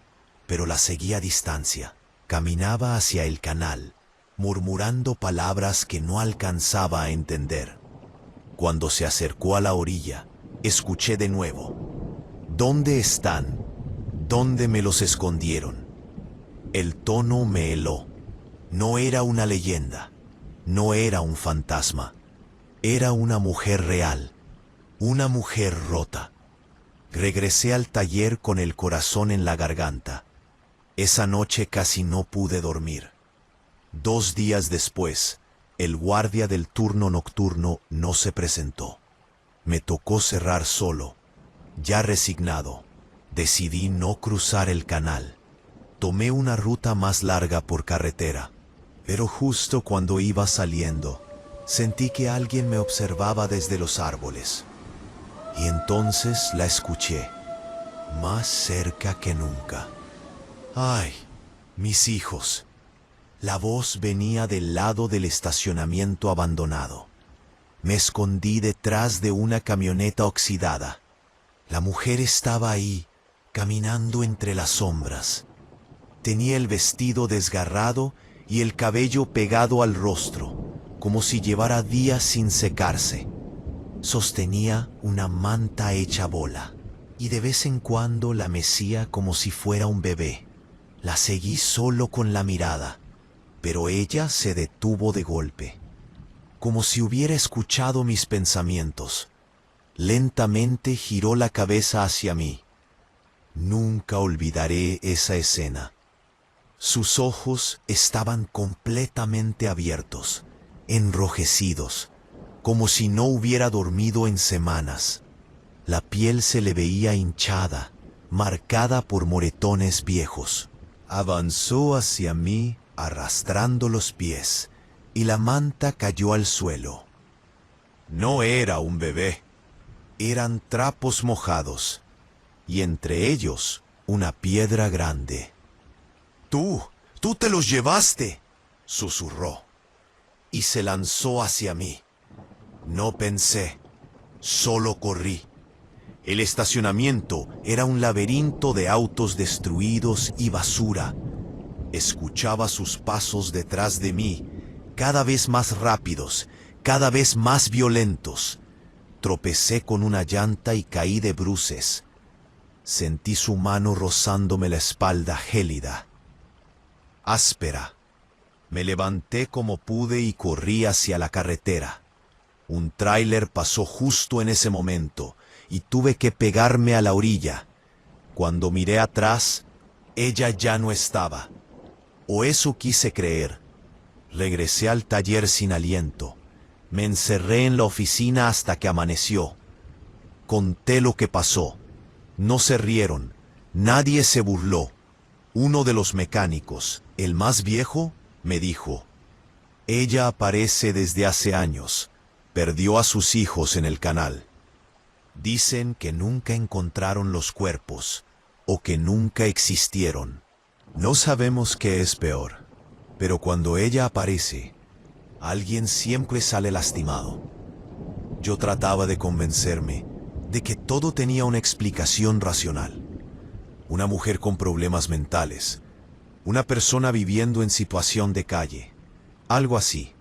Speaker 1: pero la seguí a distancia. Caminaba hacia el canal, murmurando palabras que no alcanzaba a entender. Cuando se acercó a la orilla, escuché de nuevo. ¿Dónde están? ¿Dónde me los escondieron? El tono me heló. No era una leyenda, no era un fantasma. Era una mujer real, una mujer rota. Regresé al taller con el corazón en la garganta. Esa noche casi no pude dormir. 2 días después, el guardia del turno nocturno no se presentó. Me tocó cerrar solo. Ya resignado, decidí no cruzar el canal. Tomé una ruta más larga por carretera, pero justo cuando iba saliendo, sentí que alguien me observaba desde los árboles. Y entonces la escuché, más cerca que nunca. ¡Ay, mis hijos! La voz venía del lado del estacionamiento abandonado. Me escondí detrás de una camioneta oxidada. La mujer estaba ahí, caminando entre las sombras. Tenía el vestido desgarrado y el cabello pegado al rostro, como si llevara días sin secarse. Sostenía una manta hecha bola, y de vez en cuando la mecía como si fuera un bebé. La seguí solo con la mirada, pero ella se detuvo de golpe, como si hubiera escuchado mis pensamientos. Lentamente giró la cabeza hacia mí. Nunca olvidaré esa escena. Sus ojos estaban completamente abiertos, enrojecidos, como si no hubiera dormido en semanas. La piel se le veía hinchada, marcada por moretones viejos. Avanzó hacia mí arrastrando los pies, y la manta cayó al suelo. No era un bebé. Eran trapos mojados, y entre ellos una piedra grande. ¡Tú te los llevaste!, susurró, y se lanzó hacia mí. No pensé, solo corrí. El estacionamiento era un laberinto de autos destruidos y basura. Escuchaba sus pasos detrás de mí, cada vez más rápidos, cada vez más violentos. Tropecé con una llanta y caí de bruces. Sentí su mano rozándome la espalda gélida, áspera. Me levanté como pude y corrí hacia la carretera. Un tráiler pasó justo en ese momento y tuve que pegarme a la orilla. Cuando miré atrás, ella ya no estaba. O eso quise creer. Regresé al taller sin aliento. Me encerré en la oficina hasta que amaneció. Conté lo que pasó. No se rieron. Nadie se burló. Uno de los mecánicos, el más viejo, me dijo: ella aparece desde hace años. Perdió a sus hijos en el canal. Dicen que nunca encontraron los cuerpos o que nunca existieron. No sabemos qué es peor, pero cuando ella aparece, alguien siempre sale lastimado. Yo trataba de convencerme de que todo tenía una explicación racional. Una mujer con problemas mentales, una persona viviendo en situación de calle, algo así.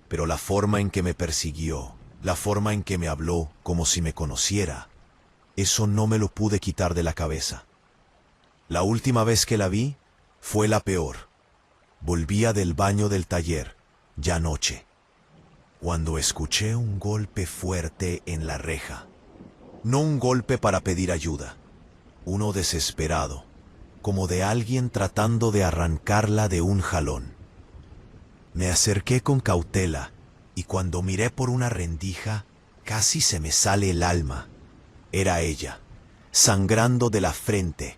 Speaker 1: Pero la forma en que me persiguió, la forma en que me habló como si me conociera, eso no me lo pude quitar de la cabeza. La última vez que la vi fue la peor. Volvía del baño del taller, ya noche, cuando escuché un golpe fuerte en la reja. No un golpe para pedir ayuda, uno desesperado, como de alguien tratando de arrancarla de un jalón. Me acerqué con cautela y cuando miré por una rendija, casi se me sale el alma. Era ella, sangrando de la frente,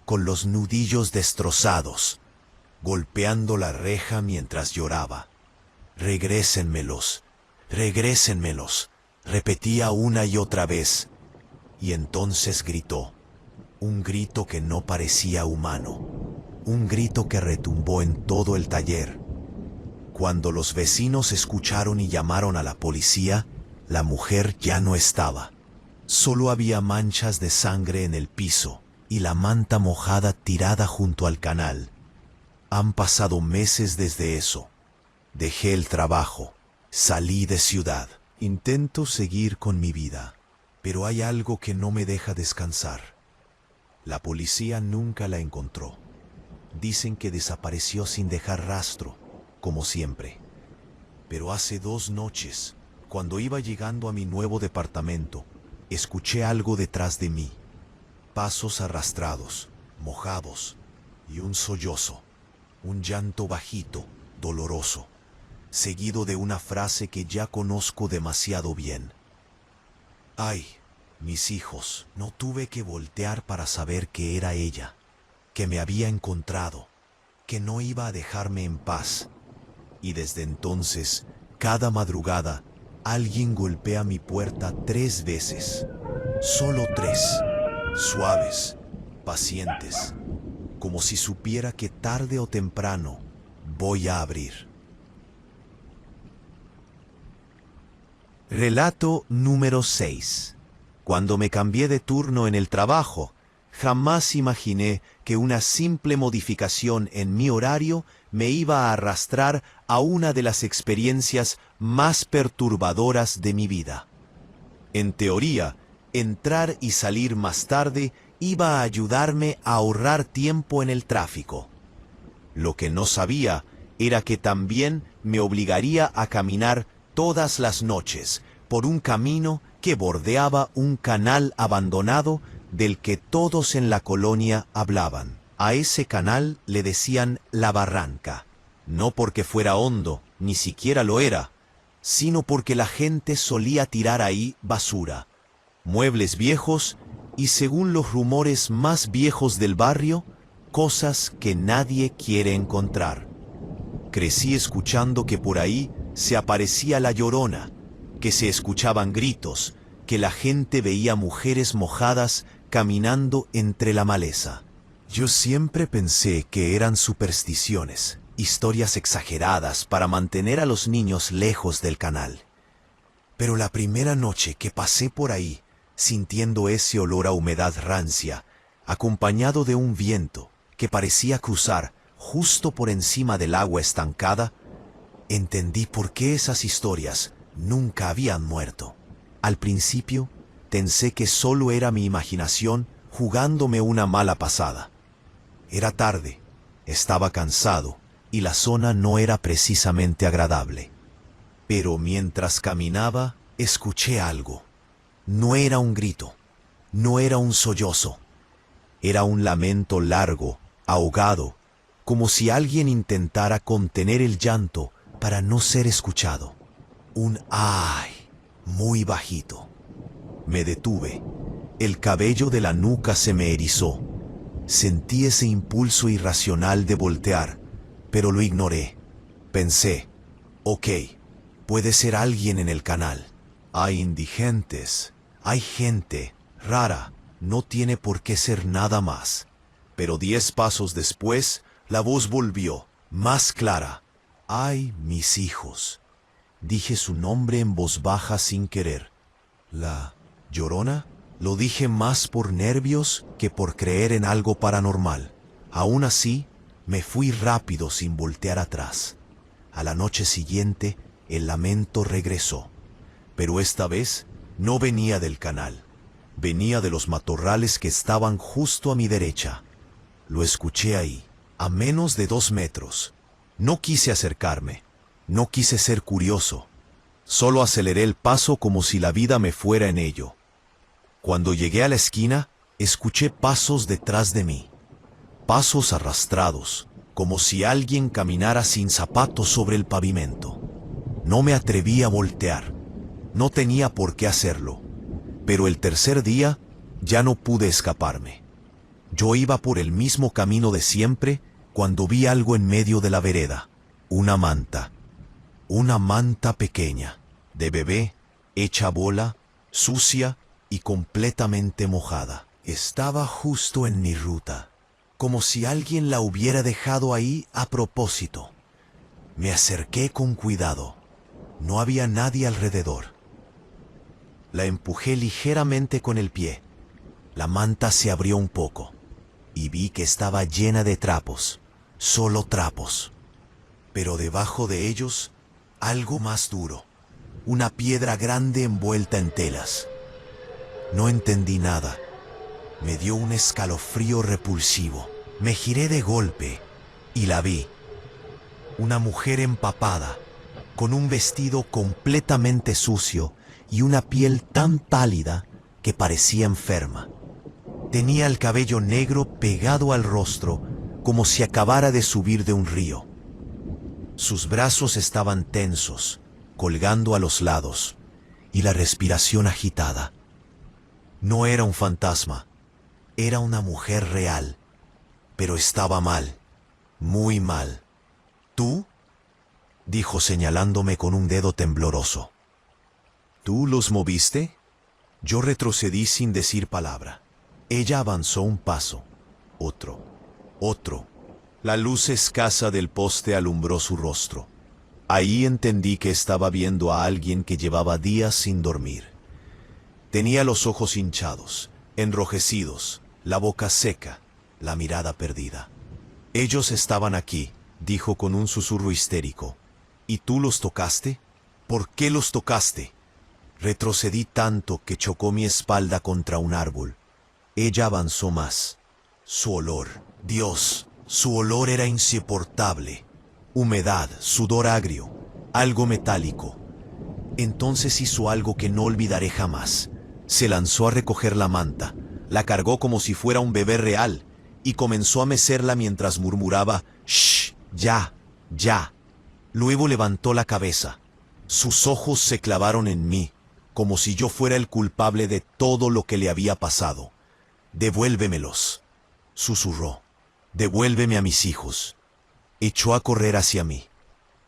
Speaker 1: con los nudillos destrozados, golpeando la reja mientras lloraba. «Regrésenmelos, regrésenmelos», repetía una y otra vez. Y entonces gritó, un grito que no parecía humano, un grito que retumbó en todo el taller. Cuando los vecinos escucharon y llamaron a la policía, la mujer ya no estaba. Solo había manchas de sangre en el piso y la manta mojada tirada junto al canal. Han pasado meses desde eso. Dejé el trabajo, salí de ciudad. Intento seguir con mi vida, pero hay algo que no me deja descansar. La policía nunca la encontró. Dicen que desapareció sin dejar rastro, como siempre. Pero hace 2 noches, cuando iba llegando a mi nuevo departamento, escuché algo detrás de mí. Pasos arrastrados, mojados, y un sollozo, un llanto bajito, doloroso, seguido de una frase que ya conozco demasiado bien. Ay, mis hijos, no tuve que voltear para saber que era ella, que me había encontrado, que no iba a dejarme en paz. Y desde entonces, cada madrugada, alguien golpea mi puerta 3 veces. Solo 3. Suaves, pacientes, como si supiera que tarde o temprano voy a abrir. Relato número 6. Cuando me cambié de turno en el trabajo, jamás imaginé que una simple modificación en mi horario me iba a arrastrar a una de las experiencias más perturbadoras de mi vida. En teoría, entrar y salir más tarde iba a ayudarme a ahorrar tiempo en el tráfico. Lo que no sabía era que también me obligaría a caminar todas las noches por un camino que bordeaba un canal abandonado del que todos en la colonia hablaban. A ese canal le decían La Barranca, no porque fuera hondo, ni siquiera lo era, sino porque la gente solía tirar ahí basura, muebles viejos y, según los rumores más viejos del barrio, cosas que nadie quiere encontrar. Crecí escuchando que por ahí se aparecía la Llorona, que se escuchaban gritos, que la gente veía mujeres mojadas caminando entre la maleza. Yo siempre pensé que eran supersticiones, historias exageradas para mantener a los niños lejos del canal. Pero la primera noche que pasé por ahí, sintiendo ese olor a humedad rancia, acompañado de un viento que parecía cruzar justo por encima del agua estancada, entendí por qué esas historias nunca habían muerto. Al principio, pensé que solo era mi imaginación jugándome una mala pasada. Era tarde, estaba cansado y la zona no era precisamente agradable. Pero mientras caminaba, escuché algo. No era un grito, no era un sollozo. Era un lamento largo, ahogado, como si alguien intentara contener el llanto para no ser escuchado. Un ¡ay! Muy bajito. Me detuve. El cabello de la nuca se me erizó. Sentí ese impulso irracional de voltear, pero lo ignoré. Pensé, ok, puede ser alguien en el canal. Hay indigentes, hay gente rara, no tiene por qué ser nada más. Pero 10 pasos después, la voz volvió, más clara. ¡Ay, mis hijos! Dije su nombre en voz baja sin querer. ¿La Llorona? Lo dije más por nervios que por creer en algo paranormal. Aún así, me fui rápido sin voltear atrás. A la noche siguiente, el lamento regresó. Pero esta vez no venía del canal. Venía de los matorrales que estaban justo a mi derecha. Lo escuché ahí, a menos de 2 metros. No quise acercarme, no quise ser curioso. Solo aceleré el paso como si la vida me fuera en ello. Cuando llegué a la esquina, escuché pasos detrás de mí. Pasos arrastrados, como si alguien caminara sin zapatos sobre el pavimento. No me atreví a voltear. No tenía por qué hacerlo. Pero el tercer día ya no pude escaparme. Yo iba por el mismo camino de siempre cuando vi algo en medio de la vereda. Una manta. Una manta pequeña, de bebé, hecha bola, sucia y completamente mojada. Estaba justo en mi ruta, como si alguien la hubiera dejado ahí a propósito. Me acerqué con cuidado. No había nadie alrededor. La empujé ligeramente con el pie. La manta se abrió un poco y vi que estaba llena de trapos, solo trapos. Pero debajo de ellos, algo más duro, una piedra grande envuelta en telas. No entendí nada. Me dio un escalofrío repulsivo. Me giré de golpe y la vi. Una mujer empapada, con un vestido completamente sucio y una piel tan pálida que parecía enferma. Tenía el cabello negro pegado al rostro, como si acabara de subir de un río. Sus brazos estaban tensos, colgando a los lados, y la respiración agitada. No era un fantasma, era una mujer real, pero estaba mal, muy mal. ¿Tú? Dijo señalándome con un dedo tembloroso. ¿Tú los moviste? Yo retrocedí sin decir palabra. Ella avanzó un paso, otro, otro. La luz escasa del poste alumbró su rostro. Ahí entendí que estaba viendo a alguien que llevaba días sin dormir. Tenía los ojos hinchados, enrojecidos, la boca seca, la mirada perdida. Ellos estaban aquí, dijo con un susurro histérico. ¿Y tú los tocaste? ¿Por qué los tocaste? Retrocedí tanto que chocó mi espalda contra un árbol. Ella avanzó más. Su olor, Dios, su olor era insoportable. Humedad, sudor agrio, algo metálico. Entonces hizo algo que no olvidaré jamás. Se lanzó a recoger la manta, la cargó como si fuera un bebé real y comenzó a mecerla mientras murmuraba, «Shh, ya, ya». Luego levantó la cabeza. Sus ojos se clavaron en mí, como si yo fuera el culpable de todo lo que le había pasado. «Devuélvemelos», susurró. «Devuélveme a mis hijos». Echó a correr hacia mí.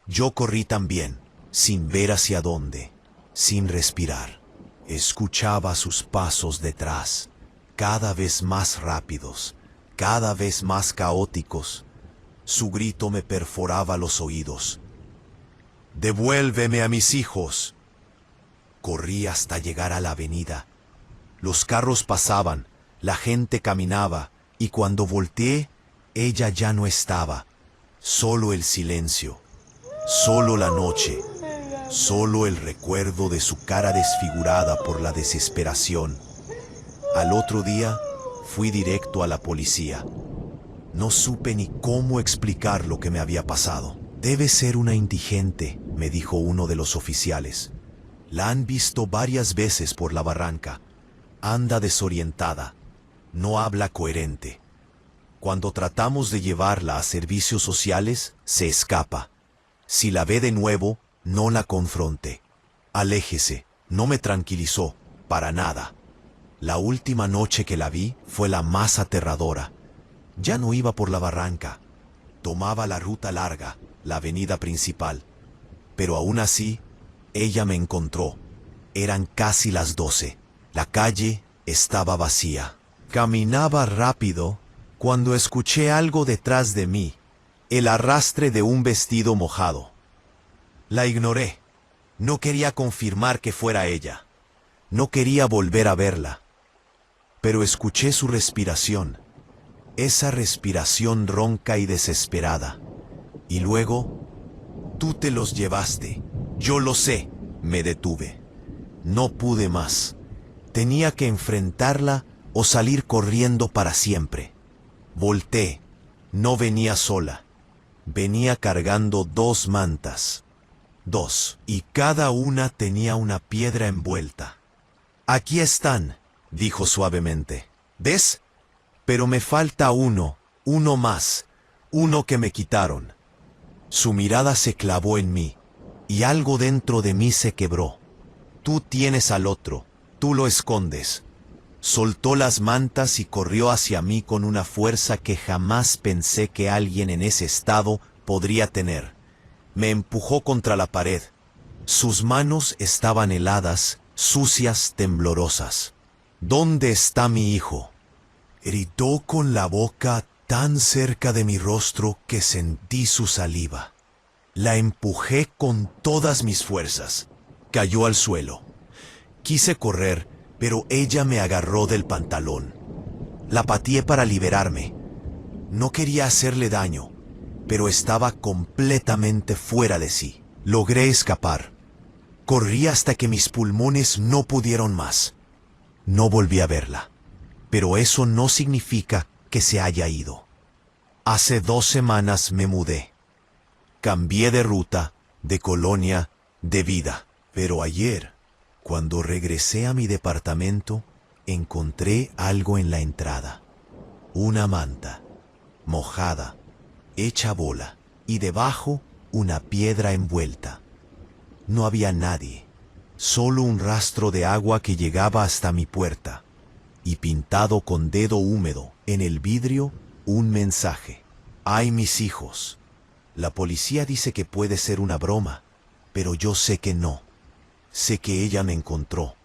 Speaker 1: Yo corrí también, sin ver hacia dónde, sin respirar. Escuchaba sus pasos detrás, cada vez más rápidos, cada vez más caóticos. Su grito me perforaba los oídos. «Devuélveme a mis hijos». Corrí hasta llegar a la avenida. Los carros pasaban, la gente caminaba, y cuando volteé, ella ya no estaba. Solo el silencio, solo la noche, solo el recuerdo de su cara desfigurada por la desesperación. Al otro día, fui directo a la policía. No supe ni cómo explicar lo que me había pasado. Debe ser una indigente, me dijo uno de los oficiales. La han visto varias veces por la barranca. Anda desorientada, no habla coherente. Cuando tratamos de llevarla a servicios sociales, se escapa. Si la ve de nuevo, no la confronte. Aléjese, no me tranquilizó, para nada. La última noche que la vi fue la más aterradora. Ya no iba por la barranca, tomaba la ruta larga, la avenida principal. Pero aún así, ella me encontró. Eran casi las 12. La calle estaba vacía. Caminaba rápido cuando escuché algo detrás de mí, el arrastre de un vestido mojado. La ignoré. No quería confirmar que fuera ella. No quería volver a verla. Pero escuché su respiración. Esa respiración ronca y desesperada. Y luego, tú te los llevaste. Yo lo sé. Me detuve. No pude más. Tenía que enfrentarla o salir corriendo para siempre. Volté. No venía sola. Venía cargando 2 mantas. 2. Y cada una tenía una piedra envuelta. Aquí están, dijo suavemente. ¿Ves? Pero me falta uno más, uno que me quitaron. Su mirada se clavó en mí, y algo dentro de mí se quebró. Tú tienes al otro, tú lo escondes. Soltó las mantas y corrió hacia mí con una fuerza que jamás pensé que alguien en ese estado podría tener. Me empujó contra la pared. Sus manos estaban heladas, sucias, temblorosas. ¿Dónde está mi hijo? Gritó con la boca tan cerca de mi rostro que sentí su saliva. La empujé con todas mis fuerzas. Cayó al suelo. Quise correr, pero ella me agarró del pantalón. La pateé para liberarme. No quería hacerle daño, pero estaba completamente fuera de sí. Logré escapar. Corrí hasta que mis pulmones no pudieron más. No volví a verla, pero eso no significa que se haya ido. Hace 2 semanas me mudé. Cambié de ruta, de colonia, de vida. Pero ayer, cuando regresé a mi departamento, encontré algo en la entrada. Una manta, mojada, hecha bola, y debajo una piedra envuelta. No había nadie, solo un rastro de agua que llegaba hasta mi puerta, y pintado con dedo húmedo en el vidrio un mensaje. ¡Ay, mis hijos! La policía dice que puede ser una broma, pero yo sé que no. Sé que ella me encontró.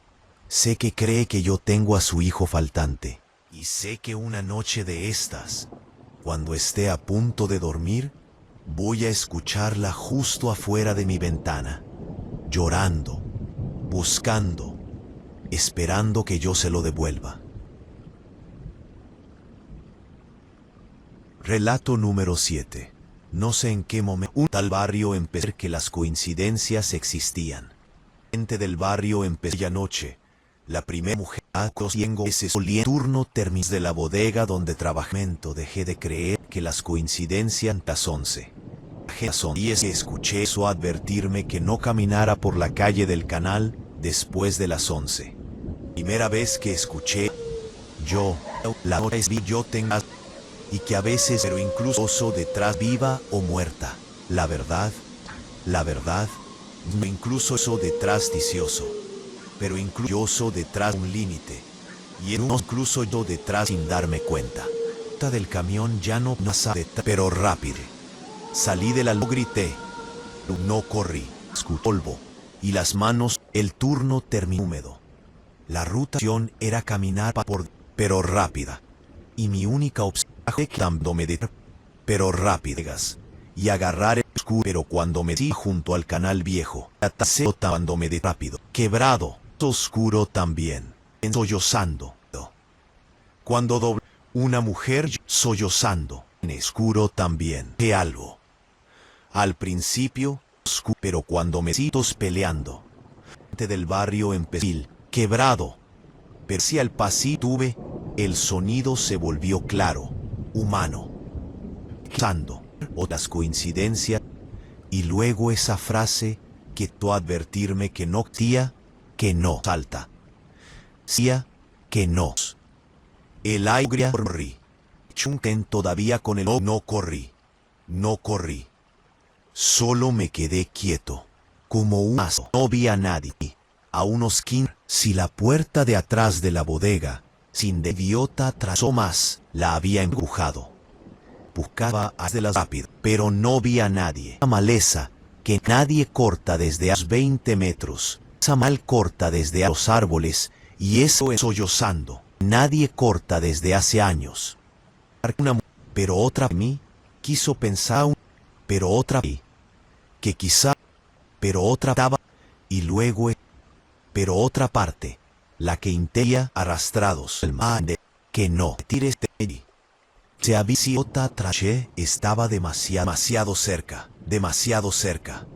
Speaker 1: Sé que cree que yo tengo a su hijo faltante. Y sé que una noche de estas, cuando esté a punto de dormir, voy a escucharla justo afuera de mi ventana, llorando, buscando, esperando que yo se lo devuelva. Relato número 7. No sé en qué momento un tal barrio empezó a ver que las coincidencias existían. Gente del barrio empezó ya noche. La primera mujer acosiendo ese turno terminó de la bodega donde trabajé. Dejé de creer que las coincidencias las 11. Y es que escuché eso advertirme que no caminara por la calle del canal después de las 11. Primera vez que escuché yo, la hora es yo tenga, y que a veces pero incluso detrás viva o muerta. La verdad, no incluso eso detrás vicioso, pero incluso detrás un límite, y incluso yo detrás sin darme cuenta. La del camión ya no sabe, pero rápido. Salí de la luz, grité, no corrí, escuché polvo, y las manos, el turno terminó húmedo. La ruta era caminar pero rápida, y mi única opción dándome de pero rápidas, y agarrar el escudo, pero cuando me di junto al canal viejo, atasé cuando me de rápido, quebrado, oscuro también. sollozando. Cuando doble, una mujer sollozando, en oscuro también. De algo. Al principio, pero cuando me citos peleando, del barrio empezó quebrado. Pero si al pasí tuve, el sonido se volvió claro, humano. Pasando, otras coincidencias, y luego esa frase que tú advertirme que no tía, que no salta. Tía, que no. El aire corrí. Chunten todavía con el no corrí. No corrí. Solo me quedé quieto, como un aso. No vi a nadie. A unos 15, si la puerta de atrás de la bodega, sin de idiota atrasó más, la había empujado. Buscaba de las rápido, pero no vi a nadie. La maleza, que nadie corta desde a 20 metros. Esa mal corta desde a los árboles, y eso es sollozando. Nadie corta desde hace años. Pero otra mí, quiso pensar, pero otra que quizá, pero otra estaba, y luego, pero otra parte, la que intella arrastrados, el mande, que no tires de allí. Se avisiota traché, estaba demasiado cerca, demasiado cerca.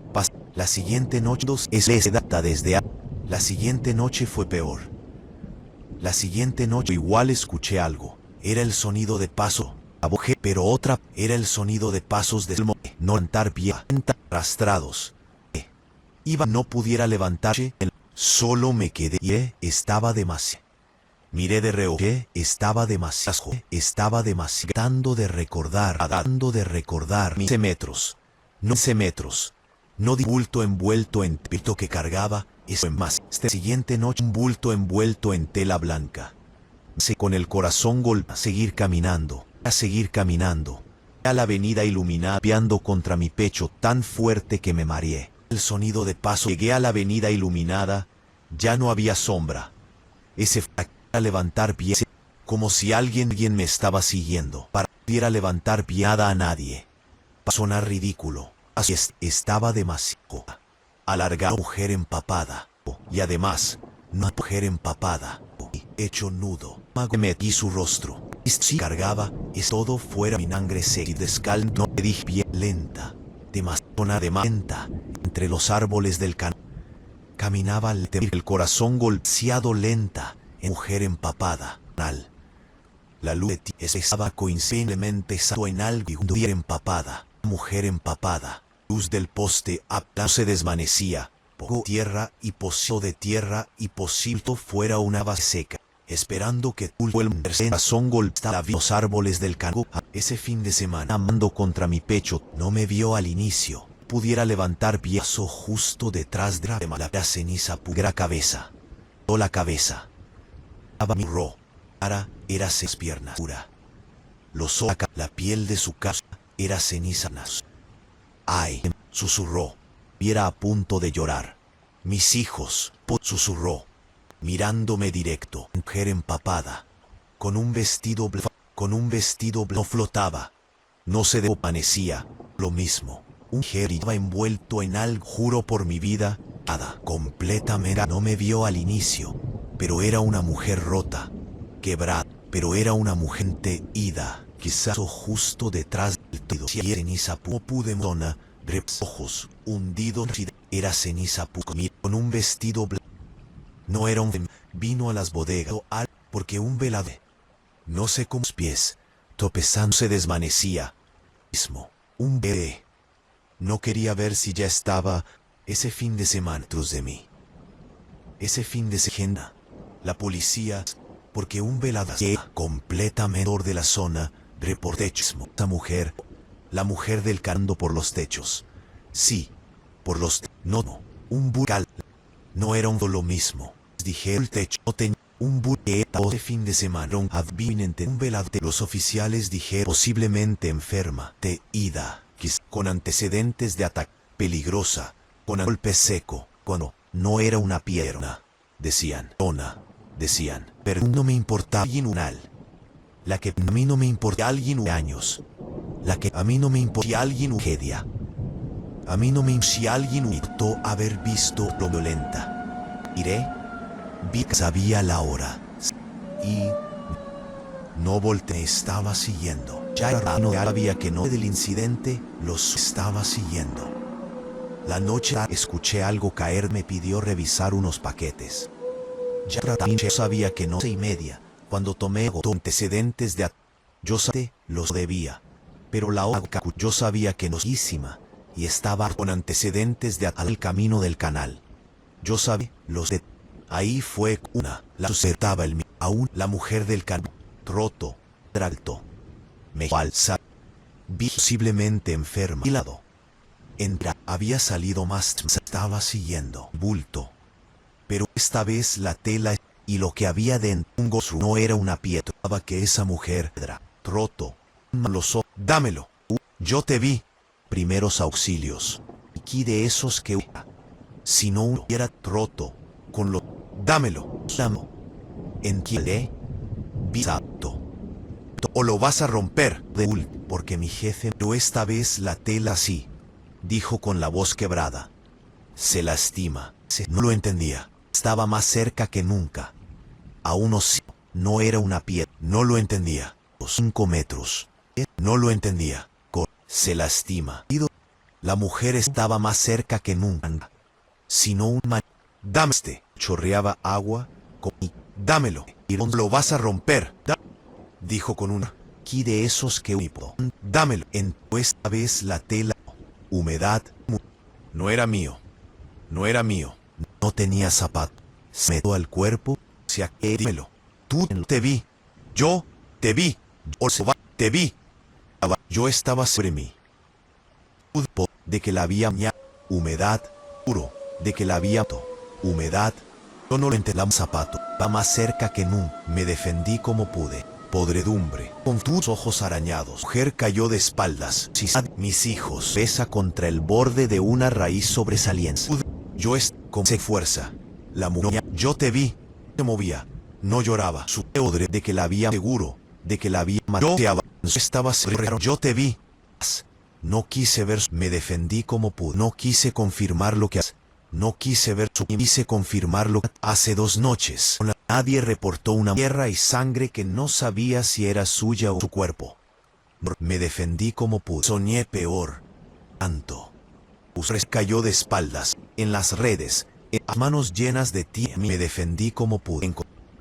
Speaker 1: La siguiente noche es data desde a, la siguiente noche fue peor. La siguiente noche igual escuché algo, era el sonido de paso. Pero otra era el sonido de pasos del no levantar pie, arrastrados. Iba no pudiera levantarse, solo me quedé y estaba demasiado. Miré de reojo, estaba demasiado, dando de recordar 15 metros, no 15 metros, no di bulto envuelto en pito que cargaba, eso en más. Siguiente noche un bulto envuelto en tela blanca. Con el corazón golpeado, a seguir caminando, a la avenida iluminada, piando contra mi pecho tan fuerte que me mareé. El sonido de paso, llegué a la avenida iluminada, ya no había sombra. Ese a levantar pie, como si alguien me estaba siguiendo, para que pudiera levantar piada a nadie. Para sonar ridículo, así estaba demasiado. Alargada mujer empapada, y además, una mujer empapada, hecho nudo, me metí su rostro. Y si cargaba, es todo fuera mi sangre seca y descalzo. No me dije bien lenta, demasiado lenta, entre los árboles del canal. Caminaba el corazón golpeado lenta, en mujer empapada. La luz de ti estaba coincidentemente en algo y mujer empapada. Luz del poste se desvanecía, poco tierra y pozo de tierra y posible fuera una base seca. Esperando que el corazón golpeara los árboles del canal. Ese fin de semana, amando contra mi pecho, no me vio al inicio. Pudiera levantar piezo justo detrás de la ceniza pudra cabeza. O la cabeza. Mi cara era seis piernas pura. Los ojos, la piel de su casa era ceniza. Ay, susurró. Y era a punto de llorar. Mis hijos, susurró. Mirándome directo, mujer empapada, con un vestido blanco flotaba, no se desvanecía, lo mismo, un mujer iba envuelto en algo, juro por mi vida, nada, completamente no me vio al inicio, pero era una mujer rota, quebrada, pero era una mujer ida, quizás justo detrás del todo, si ceniza pude zona, ojos, hundidos, era ceniza con un vestido blanco. No era un vino a las bodegas porque un velado, no sé cómo sus pies, tropezando se desvanecía. Mismo, un bebé. No quería ver si ya estaba ese fin de semana tras de mí. Ese fin de semana, la policía, porque un velado completamente de la zona, reportechismo. Esa mujer, la mujer del cando por los techos. Sí, por los no, un bucal. No era lo mismo. Dije el techo no tenía un buqueta de fin de semana. Un velado. Los oficiales dijeron posiblemente enferma, ida, con antecedentes de ataque, peligrosa, con golpe seco, cuando no era una pierna. Decían, pero no me importaba alguien unal. La que a mí no me importa alguien años. La que a mí no me importa alguien ugedia. A mí no me importa si alguien importó haber visto lo violenta. Iré. Vi que sabía la hora. Y no volteé, estaba siguiendo. Ya no sabía que no del incidente, los estaba siguiendo. La noche escuché algo caer, me pidió revisar unos paquetes. Ya sabía que no 6:30, cuando tomé antecedentes de yo sabía, los debía. Pero la oca yo sabía que no y estaba con antecedentes de al camino del canal. Yo sabía, los de ahí fue una, la sujetaba aún la mujer del canal, roto, tralto. Me alza, visiblemente enferma. Y lado. Había salido más, estaba siguiendo, bulto. Pero esta vez la tela y lo que había dentro no era una piedra, que esa mujer era roto. Dámelo, yo te vi. Primeros auxilios. Y de esos que si no hubiera roto, con lo dámelo, en quién visato. O lo vas a romper, porque mi jefe, pero esta vez la tela sí, dijo con la voz quebrada. Se lastima. No lo entendía. Estaba más cerca que nunca. A unos no era una piedra. No lo entendía. 5 metros. No lo entendía. Se lastima. La mujer estaba más cerca que nunca. Sino un dame chorreaba agua. Dámelo. Y lo vas a romper. Dijo con una de esos que dámelo. Esta vez la tela. Humedad. No era mío. No era mío. No tenía zapato. Se metió al cuerpo. Dímelo. Tú te vi. Yo te vi. Te vi. Yo estaba sobre mí. De que la había humedad. Puro. De que la había humedad. Yo no lo entendí. Zapato. Va más cerca que nunca. Me defendí como pude. Podredumbre. Con tus ojos arañados. Mujer cayó de espaldas. Mis hijos. Pesa contra el borde de una raíz sobresaliente. Yo con fuerza. La mujer. Yo te vi. Se movía. No lloraba. Su odre de que la había seguro. De que la había matado. Estaba seguro. Yo te vi. No quise ver. Me defendí como pude. No quise confirmar lo que no quise ver. Quise confirmarlo. Hace 2 noches. Nadie reportó una tierra y sangre que no sabía si era suya o su cuerpo. Me defendí como pude. Soñé peor. Tanto. Cayó de espaldas, en las redes, en las manos llenas de ti. Me defendí como pude.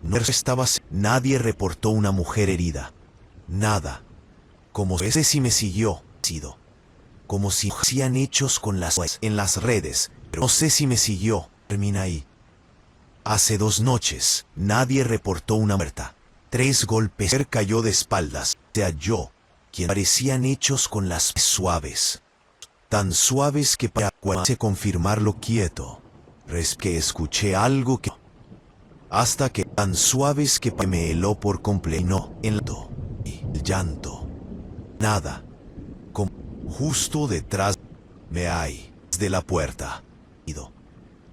Speaker 1: No estaba. Nadie reportó una mujer herida. Nada. Como ese sí me siguió. Como si hacían hechos con las en las redes. Pero no sé si me siguió. Termina ahí. Hace 2 noches, nadie reportó una muerta. 3 golpes. Cayó de espaldas. Se halló. Quien parecían hechos con las suaves. Tan suaves que para confirmarlo quieto. Que escuché algo que. Hasta que tan suaves que me heló por completo. En el llanto. Nada. Como justo detrás me hay. De la puerta.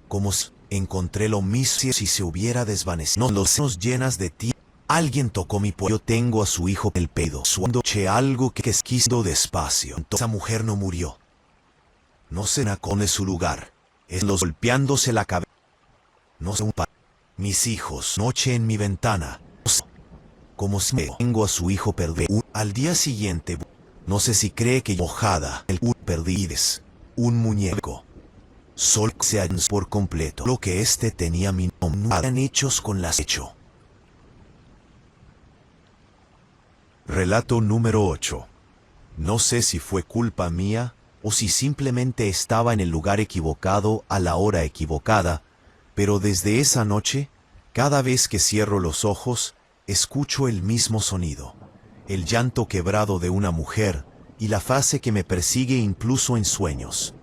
Speaker 1: Como si encontré lo mismo si se hubiera desvanecido. Los manos llenas de ti. Alguien tocó mi pollo. Tengo a su hijo el pedo. Suando eché algo que esquisto despacio. Esa mujer no murió. No se nacone su lugar. Es los golpeándose la cabeza. No sé mis hijos. Noche en mi ventana. Como si me tengo a su hijo perdido. Al día siguiente. No sé si cree que mojada. El perdides. Un muñeco. Sol se han por completo. Lo que tenía mi nombre. Eran hechos con las hecho. Relato número 8. No sé si fue culpa mía o si simplemente estaba en el lugar equivocado a la hora equivocada, pero desde esa noche, cada vez que cierro los ojos, escucho el mismo sonido, el llanto quebrado de una mujer y la frase que me persigue incluso en sueños.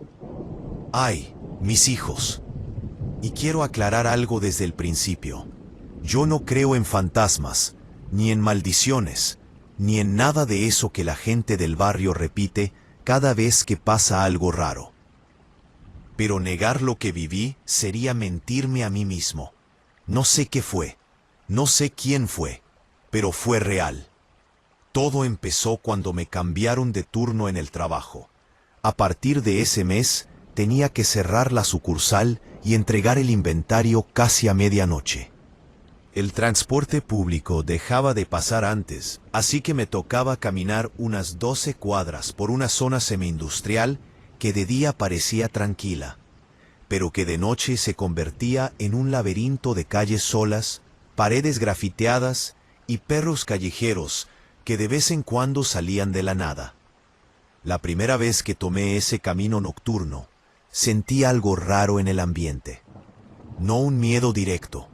Speaker 1: ¡Ay, mis hijos! Y quiero aclarar algo desde el principio. Yo no creo en fantasmas, ni en maldiciones, ni en nada de eso que la gente del barrio repite cada vez que pasa algo raro. Pero negar lo que viví sería mentirme a mí mismo. No sé qué fue, no sé quién fue, pero fue real. Todo empezó cuando me cambiaron de turno en el trabajo. A partir de ese mes, tenía que cerrar la sucursal y entregar el inventario casi a medianoche. El transporte público dejaba de pasar antes, así que me tocaba caminar unas 12 cuadras por una zona semi-industrial que de día parecía tranquila, pero que de noche se convertía en un laberinto de calles solas, paredes grafiteadas y perros callejeros que de vez en cuando salían de la nada. La primera vez que tomé ese camino nocturno, sentí algo raro en el ambiente. No un miedo directo,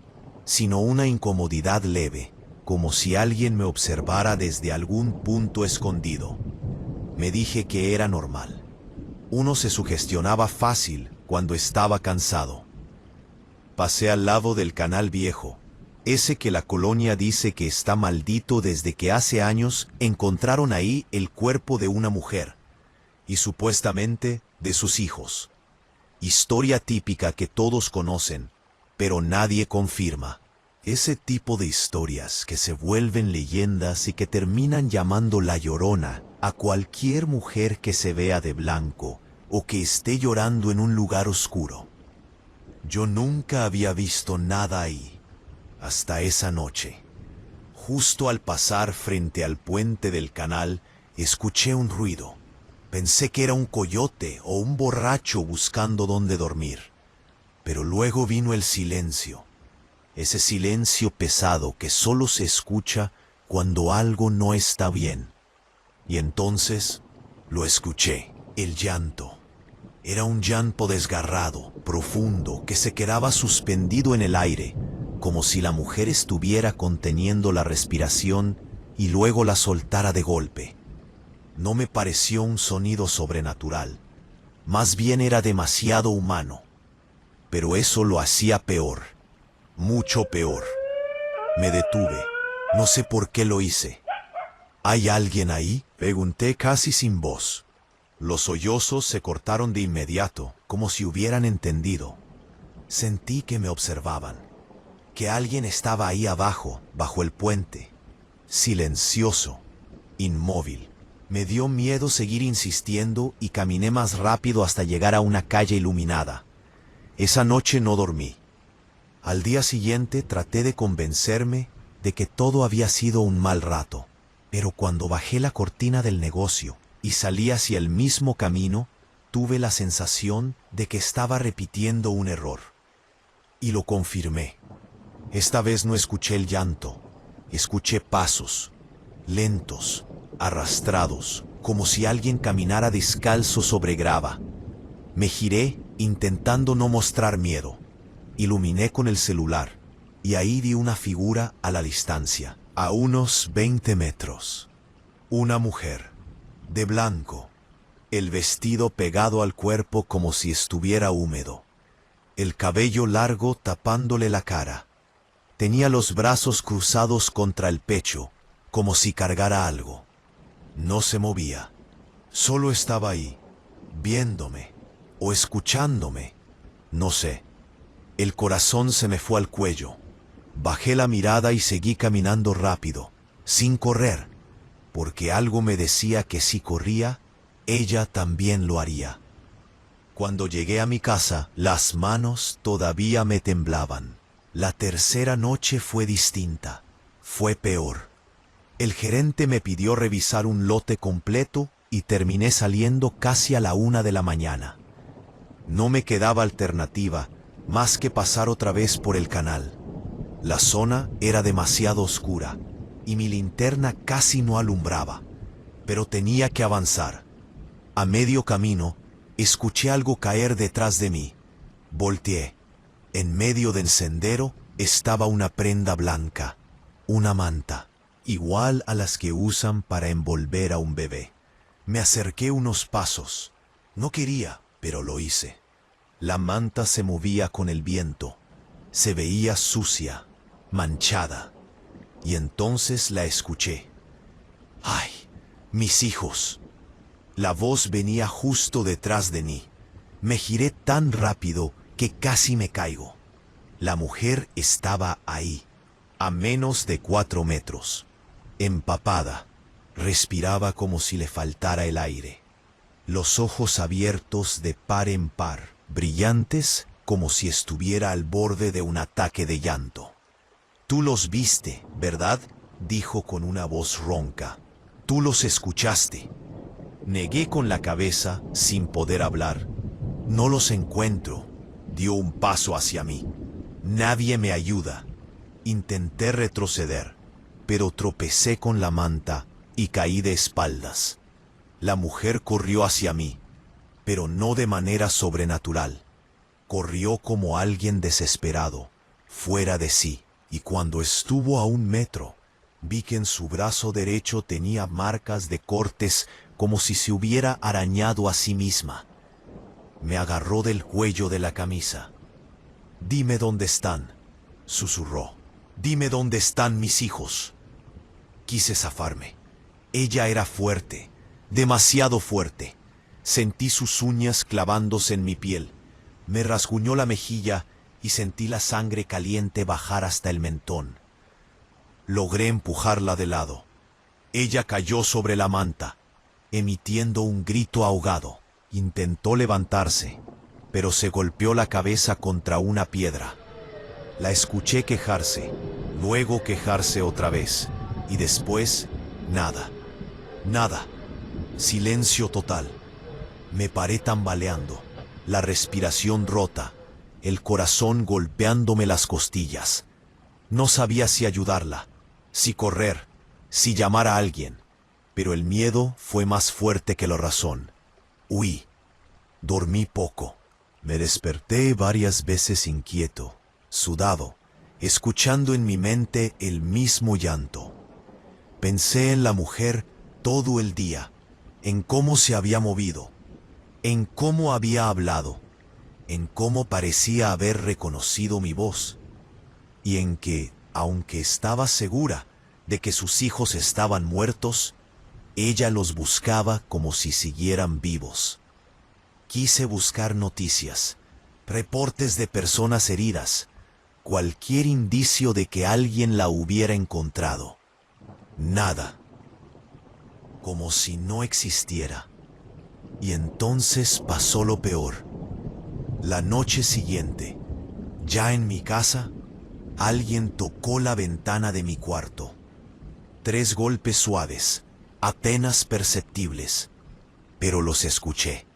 Speaker 1: sino una incomodidad leve, como si alguien me observara desde algún punto escondido. Me dije que era normal. Uno se sugestionaba fácil cuando estaba cansado. Pasé al lado del Canal Viejo, ese que la colonia dice que está maldito desde que hace años encontraron ahí el cuerpo de una mujer, y supuestamente de sus hijos. Historia típica que todos conocen, pero nadie confirma. Ese tipo de historias que se vuelven leyendas y que terminan llamando la Llorona a cualquier mujer que se vea de blanco o que esté llorando en un lugar oscuro. Yo nunca había visto nada ahí, hasta esa noche. Justo al pasar frente al puente del canal, escuché un ruido. Pensé que era un coyote o un borracho buscando dónde dormir. Pero luego vino el silencio. Ese silencio pesado que solo se escucha cuando algo no está bien. Y entonces lo escuché, el llanto. Era un llanto desgarrado, profundo, que se quedaba suspendido en el aire, como si la mujer estuviera conteniendo la respiración y luego la soltara de golpe. No me pareció un sonido sobrenatural, más bien era demasiado humano. Pero eso lo hacía peor, mucho peor. Me detuve, no sé por qué lo hice. ¿Hay alguien ahí?, pregunté casi sin voz. Los sollozos se cortaron de inmediato, como si hubieran entendido. Sentí que me observaban, que alguien estaba ahí abajo, bajo el puente, silencioso, inmóvil. Me dio miedo seguir insistiendo y caminé más rápido hasta llegar a una calle iluminada. Esa noche no dormí. Al día siguiente traté de convencerme de que todo había sido un mal rato, pero cuando bajé la cortina del negocio y salí hacia el mismo camino, tuve la sensación de que estaba repitiendo un error. Y lo confirmé. Esta vez no escuché el llanto, escuché pasos, lentos, arrastrados, como si alguien caminara descalzo sobre grava. Me giré intentando no mostrar miedo. Iluminé con el celular y ahí vi una figura a la distancia, a unos 20 metros. Una mujer, de blanco, el vestido pegado al cuerpo como si estuviera húmedo, el cabello largo tapándole la cara. Tenía los brazos cruzados contra el pecho, como si cargara algo. No se movía, solo estaba ahí, viéndome o escuchándome, no sé. El corazón se me fue al cuello. Bajé la mirada y seguí caminando rápido, sin correr, porque algo me decía que si corría, ella también lo haría. Cuando llegué a mi casa, las manos todavía me temblaban. La tercera noche fue distinta, fue peor. El gerente me pidió revisar un lote completo y terminé saliendo casi a la 1 de la mañana. No me quedaba alternativa más que pasar otra vez por el canal. La zona era demasiado oscura y mi linterna casi no alumbraba, pero tenía que avanzar. A medio camino, escuché algo caer detrás de mí. Volteé. En medio del sendero estaba una prenda blanca, una manta, igual a las que usan para envolver a un bebé. Me acerqué unos pasos. No quería, pero lo hice. La manta se movía con el viento. Se veía sucia, manchada. Y entonces la escuché. ¡Ay, mis hijos! La voz venía justo detrás de mí. Me giré tan rápido que casi me caigo. La mujer estaba ahí, a menos de 4 metros. Empapada, respiraba como si le faltara el aire. Los ojos abiertos de par en par, brillantes como si estuviera al borde de un ataque de llanto. Tú los viste, ¿verdad?, dijo con una voz ronca. Tú los escuchaste. Negué con la cabeza, sin poder hablar. No los encuentro. Dio un paso hacia mí. Nadie me ayuda. Intenté retroceder, pero tropecé con la manta y caí de espaldas. La mujer corrió hacia mí, pero no de manera sobrenatural. Corrió como alguien desesperado, fuera de sí, y cuando estuvo a 1 metro, vi que en su brazo derecho tenía marcas de cortes como si se hubiera arañado a sí misma. Me agarró del cuello de la camisa. «Dime dónde están», susurró. «Dime dónde están mis hijos». Quise zafarme. Ella era fuerte, demasiado fuerte. Sentí sus uñas clavándose en mi piel. Me rasguñó la mejilla y sentí la sangre caliente bajar hasta el mentón. Logré empujarla de lado. Ella cayó sobre la manta, emitiendo un grito ahogado. Intentó levantarse, pero se golpeó la cabeza contra una piedra. La escuché quejarse, luego quejarse otra vez, y después, nada. Nada. Silencio total. Me paré tambaleando, la respiración rota, el corazón golpeándome las costillas. No sabía si ayudarla, si correr, si llamar a alguien, pero el miedo fue más fuerte que la razón. Huí. Dormí poco. Me desperté varias veces inquieto, sudado, escuchando en mi mente el mismo llanto. Pensé en la mujer todo el día, en cómo se había movido, en cómo había hablado, en cómo parecía haber reconocido mi voz, y en que, aunque estaba segura de que sus hijos estaban muertos, ella los buscaba como si siguieran vivos. Quise buscar noticias, reportes de personas heridas, cualquier indicio de que alguien la hubiera encontrado. Nada. Como si no existiera. Y entonces pasó lo peor. La noche siguiente, ya en mi casa, alguien tocó la ventana de mi cuarto. 3 golpes suaves, apenas perceptibles, pero los escuché.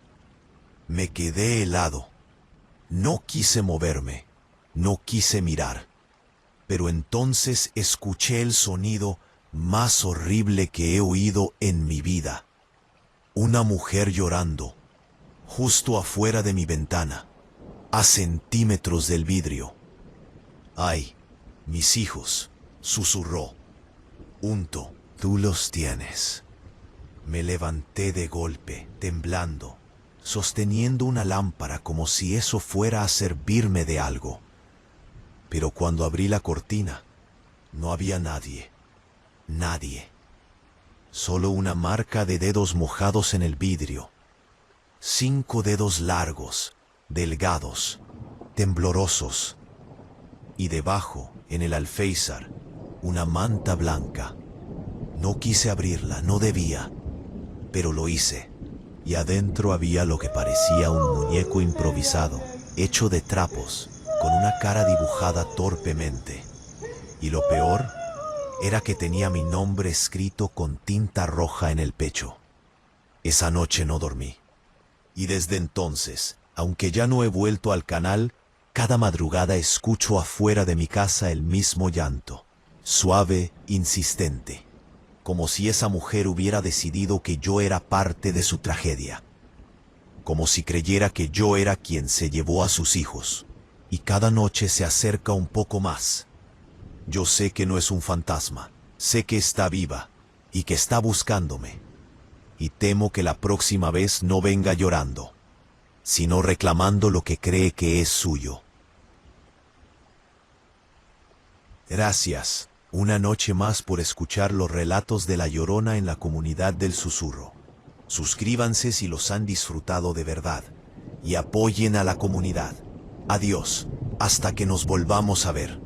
Speaker 1: Me quedé helado. No quise moverme, no quise mirar. Pero entonces escuché el sonido más horrible que he oído en mi vida. Una mujer llorando, justo afuera de mi ventana, a centímetros del vidrio. «Ay, mis hijos», susurró. «Unto, tú los tienes». Me levanté de golpe, temblando, sosteniendo una lámpara como si eso fuera a servirme de algo. Pero cuando abrí la cortina, no había nadie. Nadie. Solo una marca de dedos mojados en el vidrio. 5 dedos largos, delgados, temblorosos. Y debajo, en el alféizar, una manta blanca. No quise abrirla, no debía, pero lo hice. Y adentro había lo que parecía un muñeco improvisado, hecho de trapos, con una cara dibujada torpemente. Y lo peor era que tenía mi nombre escrito con tinta roja en el pecho. Esa noche no dormí. Y desde entonces, aunque ya no he vuelto al canal, cada madrugada escucho afuera de mi casa el mismo llanto, suave, insistente, como si esa mujer hubiera decidido que yo era parte de su tragedia, como si creyera que yo era quien se llevó a sus hijos, y cada noche se acerca un poco más. Yo sé que no es un fantasma, sé que está viva y que está buscándome, y temo que la próxima vez no venga llorando, sino reclamando lo que cree que es suyo. Gracias, una noche más, por escuchar los relatos de La Llorona en la comunidad del Susurro. Suscríbanse si los han disfrutado de verdad, y apoyen a la comunidad. Adiós, hasta que nos volvamos a ver.